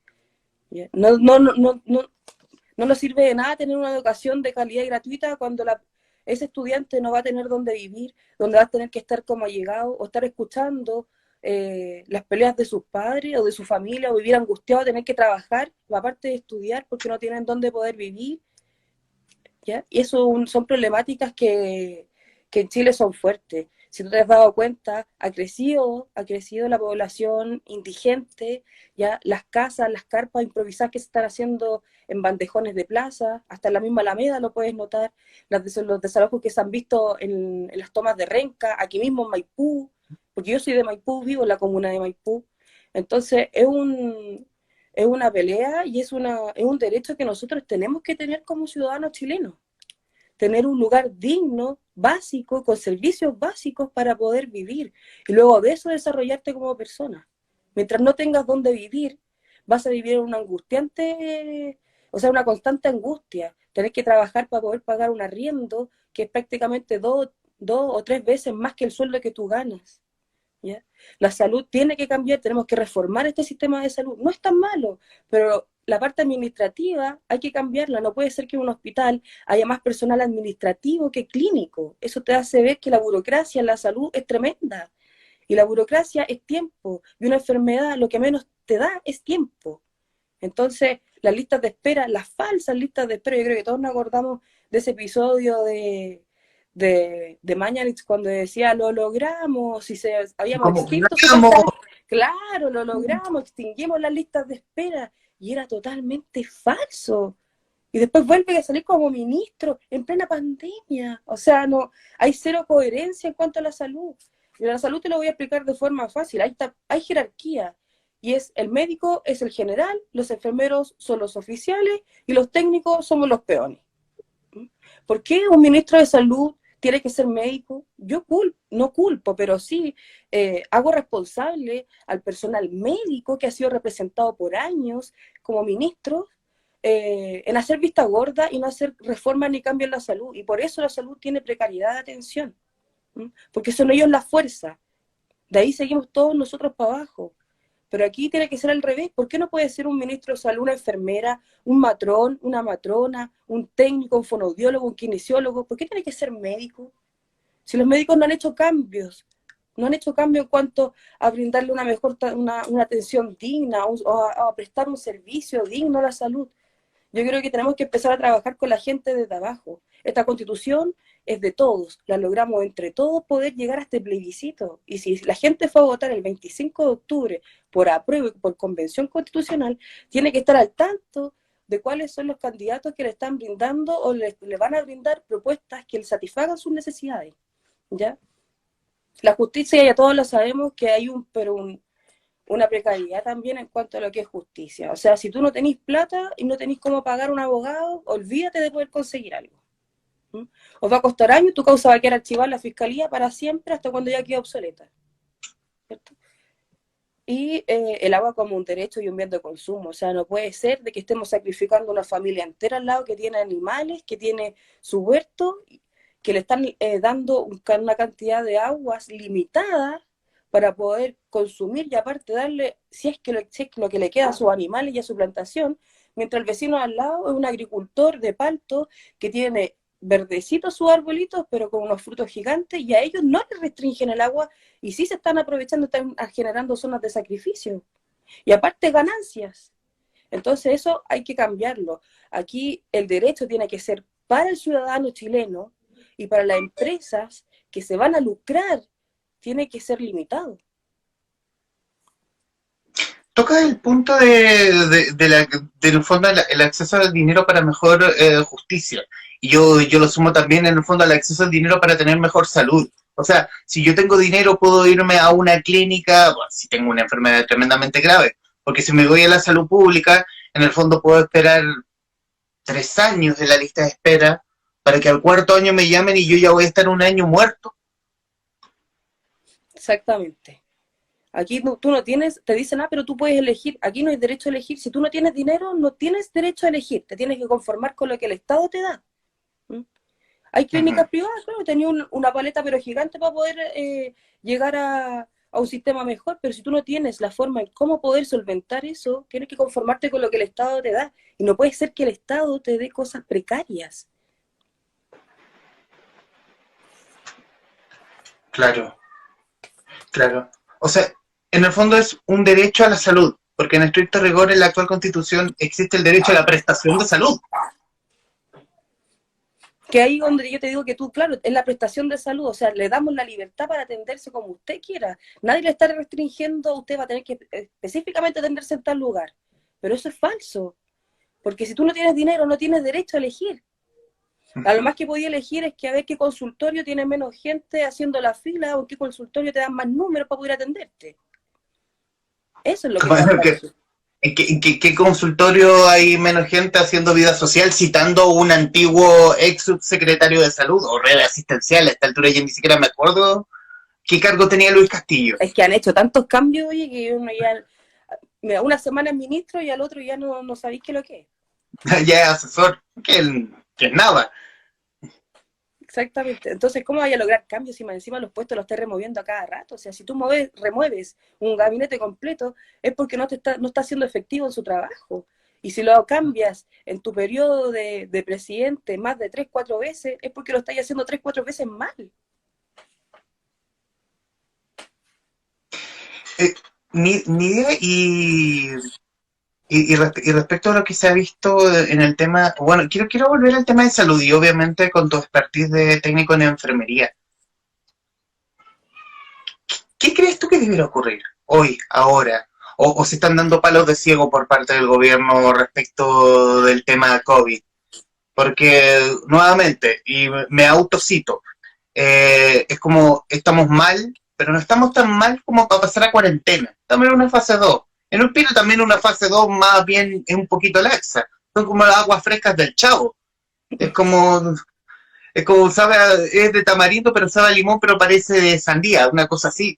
¿Ya? No nos sirve de nada tener una educación de calidad y gratuita cuando ese estudiante no va a tener dónde vivir, donde va a tener que estar como allegado o estar escuchando las peleas de sus padres o de su familia o vivir angustiado, tener que trabajar, aparte de estudiar porque no tienen dónde poder vivir. ¿Ya? Y eso son problemáticas que en Chile son fuertes. Si tú te has dado cuenta, ha crecido la población indigente, ya las casas, las carpas improvisadas que se están haciendo en bandejones de plaza, hasta en la misma Alameda lo puedes notar, los desalojos que se han visto en las tomas de Renca, aquí mismo en Maipú, porque yo soy de Maipú, vivo en la comuna de Maipú. Entonces es una pelea y es un derecho que nosotros tenemos que tener como ciudadanos chilenos, tener un lugar digno, básico, con servicios básicos para poder vivir y luego de eso desarrollarte como persona. Mientras no tengas dónde vivir, vas a vivir una angustiante, o sea, una constante angustia. Tenés que trabajar para poder pagar un arriendo que es prácticamente dos o tres veces más que el sueldo que tú ganas. ¿Ya? La salud tiene que cambiar, tenemos que reformar este sistema de salud. No es tan malo, pero la parte administrativa hay que cambiarla. No puede ser que en un hospital haya más personal administrativo que clínico. Eso te hace ver que la burocracia en la salud es tremenda. Y la burocracia es tiempo. Y una enfermedad lo que menos te da es tiempo. Entonces, las listas de espera, las falsas listas de espera, yo creo que todos nos acordamos de ese episodio de Mañalich cuando decía lo logramos, si se habíamos Como que extinto ganamos. supuestamente, claro, lo logramos, extinguimos las listas de espera, y era totalmente falso. Y después vuelve a salir como ministro en plena pandemia. O sea, no, hay cero coherencia en cuanto a la salud. Y la salud te lo voy a explicar de forma fácil. Hay jerarquía. Y es el médico es el general, los enfermeros son los oficiales y los técnicos somos los peones. ¿Por qué un ministro de salud tiene que ser médico? Yo no culpo, pero sí hago responsable al personal médico que ha sido representado por años como ministro en hacer vista gorda y no hacer reformas ni cambios en la salud. Y por eso la salud tiene precariedad de atención, porque son ellos la fuerza. De ahí seguimos todos nosotros para abajo. Pero aquí tiene que ser al revés. ¿Por qué no puede ser un ministro de salud, una enfermera, un matrón, una matrona, un técnico, un fonoaudiólogo, un kinesiólogo? ¿Por qué tiene que ser médico? Si los médicos no han hecho cambios, no han hecho cambio en cuanto a brindarle una atención digna o a prestar un servicio digno a la salud. Yo creo que tenemos que empezar a trabajar con la gente desde abajo. Esta constitución es de todos, la logramos entre todos poder llegar a este plebiscito. Y si la gente fue a votar el 25 de octubre por apruebo y por convención constitucional, tiene que estar al tanto de cuáles son los candidatos que le están brindando o le van a brindar propuestas que le satisfagan sus necesidades. ¿Ya? La justicia, ya todos lo sabemos, que hay una precariedad también en cuanto a lo que es justicia. O sea, si tú no tenés plata y no tenés cómo pagar un abogado, olvídate de poder conseguir algo. Os va a costar años, tu causa va a quedar archivada en la fiscalía para siempre hasta cuando ya quede obsoleta. ¿Cierto? Y el agua como un derecho y un bien de consumo. O sea, no puede ser de que estemos sacrificando una familia entera al lado que tiene animales, que tiene su huerto, que le están dando una cantidad de aguas limitada para poder consumir y aparte darle, si es que lo que le queda a sus animales y a su plantación, mientras el vecino al lado es un agricultor de palto que tiene verdecitos sus arbolitos, pero con unos frutos gigantes, y a ellos no les restringen el agua, y sí se están aprovechando, están generando zonas de sacrificio, y aparte ganancias. Entonces eso hay que cambiarlo. Aquí el derecho tiene que ser para el ciudadano chileno, y para las empresas que se van a lucrar, tiene que ser limitado. Toca el punto del fondo el acceso al dinero para mejor justicia. Y yo lo sumo también en el fondo al acceso al dinero para tener mejor salud. O sea, si yo tengo dinero puedo irme a una clínica, bueno, si tengo una enfermedad tremendamente grave, porque si me voy a la salud pública, en el fondo puedo esperar 3 años de la lista de espera para que al cuarto año me llamen y yo ya voy a estar un año muerto. Exactamente. Aquí tú no tienes, te dicen, pero tú puedes elegir. Aquí no hay derecho a elegir. Si tú no tienes dinero, no tienes derecho a elegir. Te tienes que conformar con lo que el Estado te da. ¿Mm? Hay clínicas privadas, claro, tenía una paleta pero gigante para poder llegar a un sistema mejor, pero si tú no tienes la forma en cómo poder solventar eso, tienes que conformarte con lo que el Estado te da. Y no puede ser que el Estado te dé cosas precarias. Claro, claro. O sea, en el fondo es un derecho a la salud, porque en estricto rigor en la actual Constitución existe el derecho a la prestación de salud. Que ahí donde yo te digo que tú, claro, es la prestación de salud, o sea, le damos la libertad para atenderse como usted quiera. Nadie le está restringiendo, usted va a tener que específicamente atenderse en tal lugar. Pero eso es falso, porque si tú no tienes dinero, no tienes derecho a elegir. A lo más que podía elegir es que a ver qué consultorio tiene menos gente haciendo la fila o qué consultorio te dan más números para poder atenderte. Eso es lo que está Bueno, falso. ¿qué consultorio hay menos gente haciendo vida social citando un antiguo ex subsecretario de salud o red asistencial? A esta altura ya ni siquiera me acuerdo qué cargo tenía Luis Castillo. Es que han hecho tantos cambios, oye, que uno ya, mira, una semana es ministro y al otro ya no sabéis qué es lo que es. Ya es asesor, que es nada. Exactamente. Entonces, ¿cómo vaya a lograr cambios si más encima los puestos los estés removiendo a cada rato? O sea, si tú remueves un gabinete completo, es porque no está siendo efectivo en su trabajo. Y si lo cambias en tu periodo de presidente más de 3, 4 veces, es porque lo estás haciendo 3, 4 veces mal. Ni idea y respecto a lo que se ha visto en el tema, bueno, quiero volver al tema de salud y obviamente con tu expertise de técnico en enfermería. ¿Qué crees tú que debería ocurrir hoy, ahora? ¿O se están dando palos de ciego por parte del gobierno respecto del tema COVID? Porque, nuevamente, y me autocito, es como, estamos mal, pero no estamos tan mal como para pasar a cuarentena. Estamos en una fase 2. En un pino también una fase 2 más bien es un poquito laxa. Son como las aguas frescas del Chavo. Es como, sabe, es de tamarindo, pero sabe a limón, pero parece de sandía, una cosa así.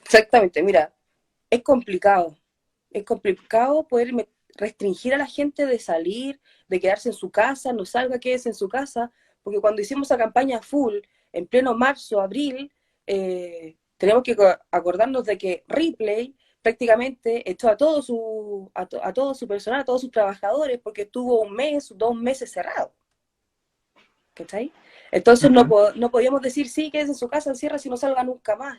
Exactamente, mira, es complicado. Es complicado poder restringir a la gente de salir, de quedarse en su casa, no salga, quédese en su casa, porque cuando hicimos esa campaña full, en pleno marzo, abril, tenemos que acordarnos de que Ripley prácticamente echó a todo su personal, a todos sus trabajadores, porque estuvo 1 mes, 2 meses cerrado. ¿Cachai? Entonces no podíamos decir, sí, quédese en su casa, encierra si no salga nunca más.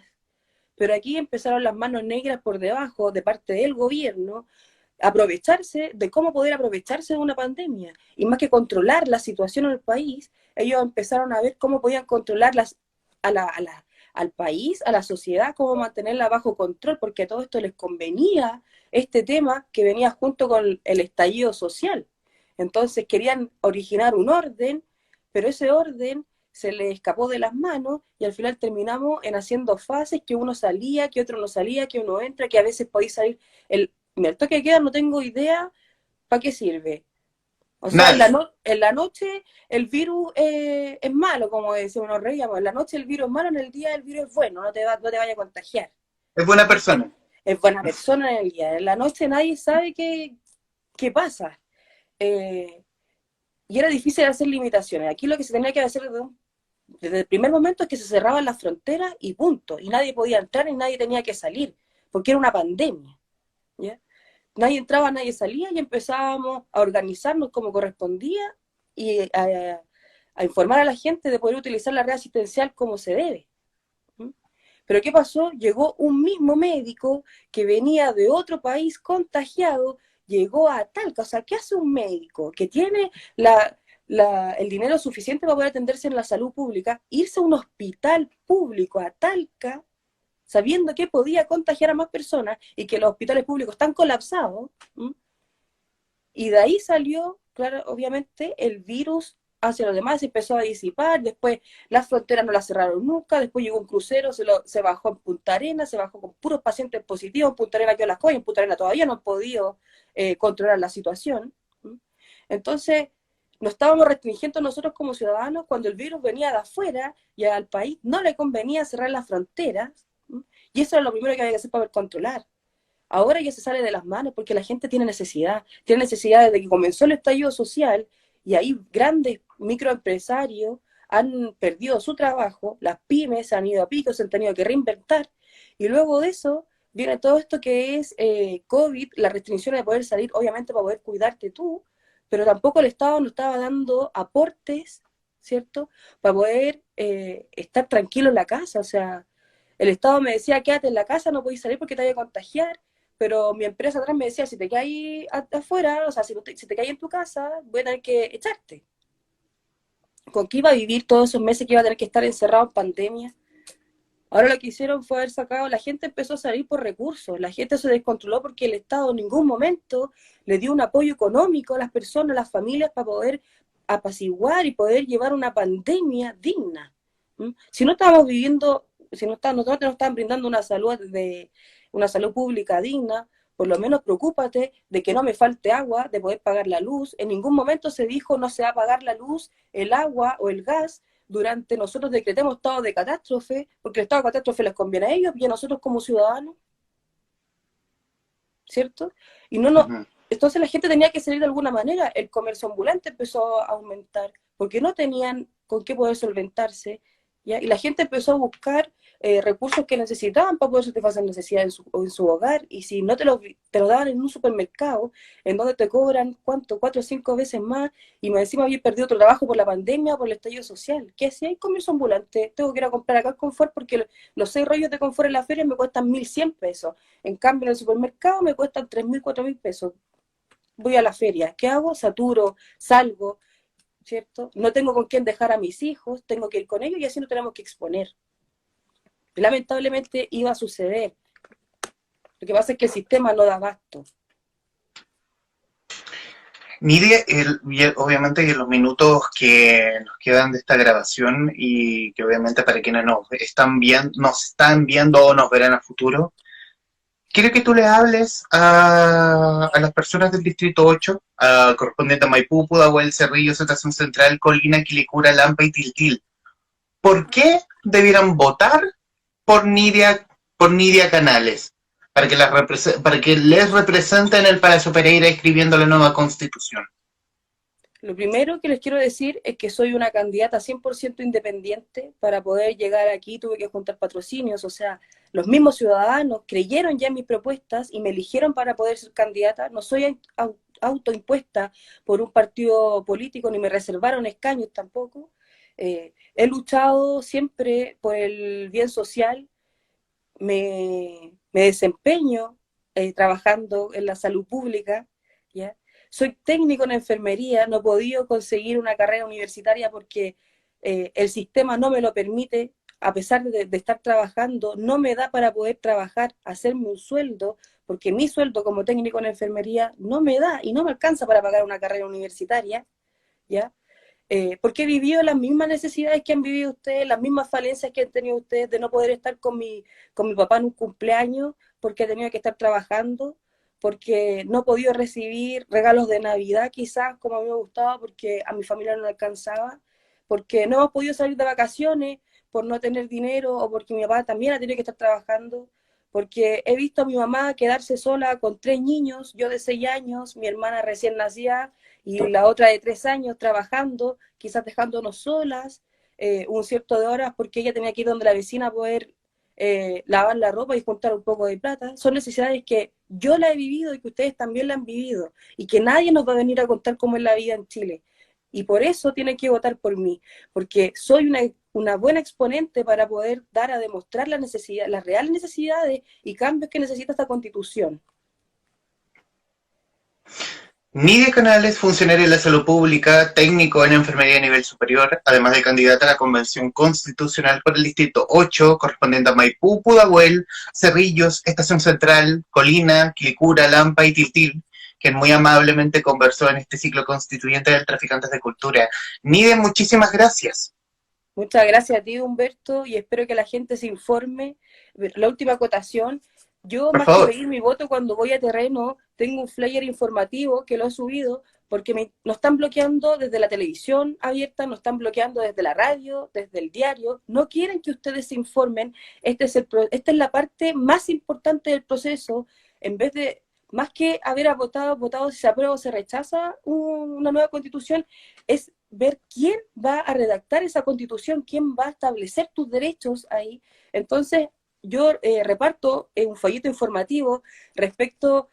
Pero aquí empezaron las manos negras por debajo de parte del gobierno, aprovecharse de cómo poder aprovecharse de una pandemia. Y más que controlar la situación en el país, ellos empezaron a ver cómo podían controlar al país, a la sociedad, cómo mantenerla bajo control, porque a todo esto les convenía este tema que venía junto con el estallido social. Entonces querían originar un orden, pero ese orden se le escapó de las manos y al final terminamos en haciendo fases, que uno salía, que otro no salía, que uno entra, que a veces podéis salir. El toque de queda no tengo idea para qué sirve. O sea, en la noche el virus es malo, como decimos, nos reíamos. En la noche el virus es malo, en el día el virus es bueno, no te vaya a contagiar. Es buena persona. Es buena persona en el día. En la noche nadie sabe qué pasa. Y era difícil hacer limitaciones. Aquí lo que se tenía que hacer desde el primer momento es que se cerraban las fronteras y punto. Y nadie podía entrar y nadie tenía que salir, porque era una pandemia. ¿Ya? Nadie entraba, nadie salía y empezábamos a organizarnos como correspondía y a informar a la gente de poder utilizar la red asistencial como se debe. ¿Mm? Pero ¿qué pasó? Llegó un mismo médico que venía de otro país contagiado, llegó a Talca. O sea, ¿qué hace un médico que tiene el dinero suficiente para poder atenderse en la salud pública, irse a un hospital público a Talca, sabiendo que podía contagiar a más personas y que los hospitales públicos están colapsados? ¿Mm? Y de ahí salió, claro, obviamente, el virus hacia los demás, se empezó a disipar, después las fronteras no las cerraron nunca, después llegó un crucero, se bajó en Punta Arenas, se bajó con puros pacientes positivos, en Punta Arenas quedó las cosas, en Punta Arenas todavía no han podido controlar la situación. Entonces, nos estábamos restringiendo nosotros como ciudadanos cuando el virus venía de afuera y al país no le convenía cerrar las fronteras, y eso era lo primero que había que hacer para poder controlar. Ahora ya se sale de las manos porque la gente tiene necesidad desde que comenzó el estallido social, y ahí grandes microempresarios han perdido su trabajo, las pymes se han ido a pico, se han tenido que reinventar, y luego de eso viene todo esto que es COVID, la restricción de poder salir, obviamente para poder cuidarte tú, pero tampoco el Estado nos estaba dando aportes, ¿cierto?, para poder estar tranquilo en la casa. O sea, el Estado me decía, quédate en la casa, no podés salir porque te vaya a contagiar, pero mi empresa atrás me decía, si te caes afuera, o sea, si te caes en tu casa, voy a tener que echarte. ¿Con qué iba a vivir todos esos meses que iba a tener que estar encerrado en pandemia? Ahora lo que hicieron fue haber sacado, la gente empezó a salir por recursos, la gente se descontroló porque el Estado en ningún momento le dio un apoyo económico a las personas, a las familias, para poder apaciguar y poder llevar una pandemia digna. Si no estábamos viviendo, nosotros nos estaban brindando una salud pública digna, por lo menos preocúpate de que no me falte agua, de poder pagar la luz. En ningún momento se dijo no se va a pagar la luz, el agua o el gas durante nosotros decretemos estado de catástrofe, porque el estado de catástrofe les conviene a ellos y a nosotros como ciudadanos, ¿cierto? Y entonces la gente tenía que salir de alguna manera, el comercio ambulante empezó a aumentar, porque no tenían con qué poder solventarse, ¿ya? Y la gente empezó a buscar recursos que necesitaban para poder satisfacer necesidades en su hogar, y si no te lo daban en un supermercado, en donde te cobran, ¿cuánto? 4 o 5 veces más, y más encima había perdido otro trabajo por la pandemia, por el estallido social. ¿Qué hacía? Hay comercio ambulante, tengo que ir a comprar acá el confort porque los 6 rollos de confort en la feria me cuestan 1.100 pesos, en cambio en el supermercado me cuestan 3.000, 4.000 pesos. Voy a la feria, ¿qué hago? Saturo, salgo, ¿cierto? No tengo con quién dejar a mis hijos, tengo que ir con ellos y así no tenemos que exponer. Lamentablemente iba a suceder. Lo que pasa es que el sistema no da abasto. Nidia, obviamente que los minutos que nos quedan de esta grabación y que obviamente para quienes nos están viendo o nos verán a futuro, quiero que tú le hables a las personas del Distrito 8, correspondiente a Maipú, Pudahuel, Cerrillos, Estación Central, Colina, Quilicura, Lampa y Tiltil. ¿Por qué debieran votar por Nidia Canales? Para que les representen el Palacio Pereira escribiendo la nueva Constitución. Lo primero que les quiero decir es que soy una candidata 100% independiente. Para poder llegar aquí tuve que juntar patrocinios, o sea, los mismos ciudadanos creyeron ya en mis propuestas y me eligieron para poder ser candidata. No soy autoimpuesta por un partido político, ni me reservaron escaños tampoco. He luchado siempre por el bien social, me desempeño trabajando en la salud pública, ¿ya? Soy técnico en enfermería, no he podido conseguir una carrera universitaria porque el sistema no me lo permite, a pesar de estar trabajando, no me da para poder trabajar, hacerme un sueldo, porque mi sueldo como técnico en enfermería no me da y no me alcanza para pagar una carrera universitaria, ¿ya? Porque he vivido las mismas necesidades que han vivido ustedes, las mismas falencias que han tenido ustedes de no poder estar con mi papá en un cumpleaños, porque he tenido que estar trabajando, porque no he podido recibir regalos de Navidad quizás como a mí me gustaba, porque a mi familia no le alcanzaba, porque no hemos podido salir de vacaciones por no tener dinero, o porque mi papá también ha tenido que estar trabajando, porque he visto a mi mamá quedarse sola con 3 niños, yo de 6 años, mi hermana recién nacida, y la otra de 3 años trabajando, quizás dejándonos solas, un cierto de horas, porque ella tenía que ir donde la vecina a poder lavar la ropa y juntar un poco de plata. Son necesidades que yo la he vivido y que ustedes también la han vivido, y que nadie nos va a venir a contar cómo es la vida en Chile. Y por eso tienen que votar por mí, porque soy una buena exponente para poder dar a demostrar las reales necesidades y cambios que necesita esta Constitución. Nidia Canales, funcionaria de la salud pública, técnico en enfermería a nivel superior, además de candidata a la Convención Constitucional por el Distrito 8, correspondiente a Maipú, Pudahuel, Cerrillos, Estación Central, Colina, Quilicura, Lampa y Tiltil, quien muy amablemente conversó en este ciclo constituyente del Traficantes de Cultura. Nide, muchísimas gracias. Muchas gracias a ti, Humberto, y espero que la gente se informe. La última acotación, yo Por más que favor. pedir mi voto cuando voy a terreno, tengo un flyer informativo que lo he subido porque nos están bloqueando desde la televisión abierta, nos están bloqueando desde la radio, desde el diario, no quieren que ustedes se informen. Esta es la parte más importante del proceso, en vez de, más que haber votado si se aprueba o se rechaza una nueva constitución, es ver quién va a redactar esa constitución, quién va a establecer tus derechos ahí. Entonces, yo reparto un folleto informativo respecto,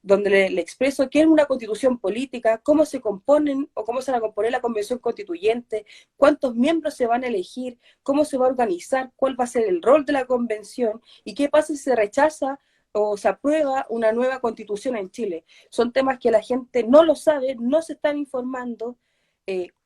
donde le expreso qué es una constitución política, cómo se componen o cómo se va a componer la convención constituyente, cuántos miembros se van a elegir, cómo se va a organizar, cuál va a ser el rol de la convención y qué pasa si se rechaza o se aprueba una nueva constitución en Chile. Son temas que la gente no lo sabe, no se están informando.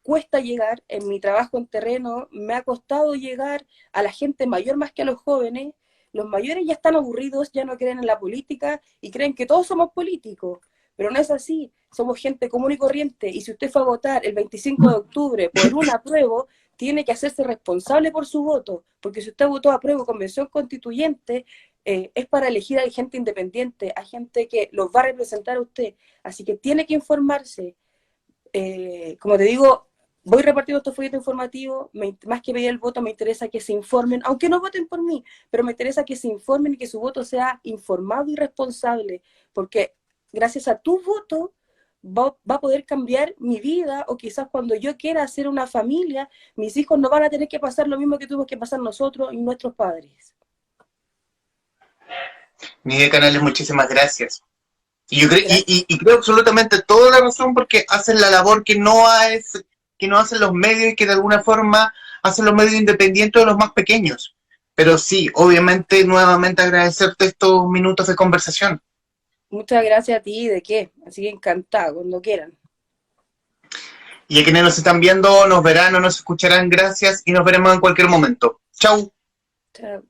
Cuesta llegar. En mi trabajo en terreno me ha costado llegar a la gente mayor más que a los jóvenes. Los mayores ya están aburridos, ya no creen en la política y creen que todos somos políticos, pero no es así, somos gente común y corriente, y si usted fue a votar el 25 de octubre por un apruebo, tiene que hacerse responsable por su voto, porque si usted votó apruebo convención constituyente, es para elegir a gente independiente, a gente que los va a representar a usted, así que tiene que informarse. Como te digo, voy repartiendo estos folletos informativos, más que pedir el voto, me interesa que se informen, aunque no voten por mí, pero me interesa que se informen y que su voto sea informado y responsable, porque gracias a tu voto va a poder cambiar mi vida, o quizás cuando yo quiera hacer una familia, mis hijos no van a tener que pasar lo mismo que tuvimos que pasar nosotros y nuestros padres. Nide Canales, muchísimas gracias. Y yo y creo absolutamente toda la razón, porque hacen la labor que no hacen los medios y que de alguna forma hacen los medios independientes de los más pequeños. Pero sí, obviamente, nuevamente agradecerte estos minutos de conversación. Muchas gracias a ti, ¿de qué? Así que encantado, cuando quieran. Y a quienes nos están viendo, nos verán o nos escucharán, gracias, y nos veremos en cualquier momento. Chau. Chao.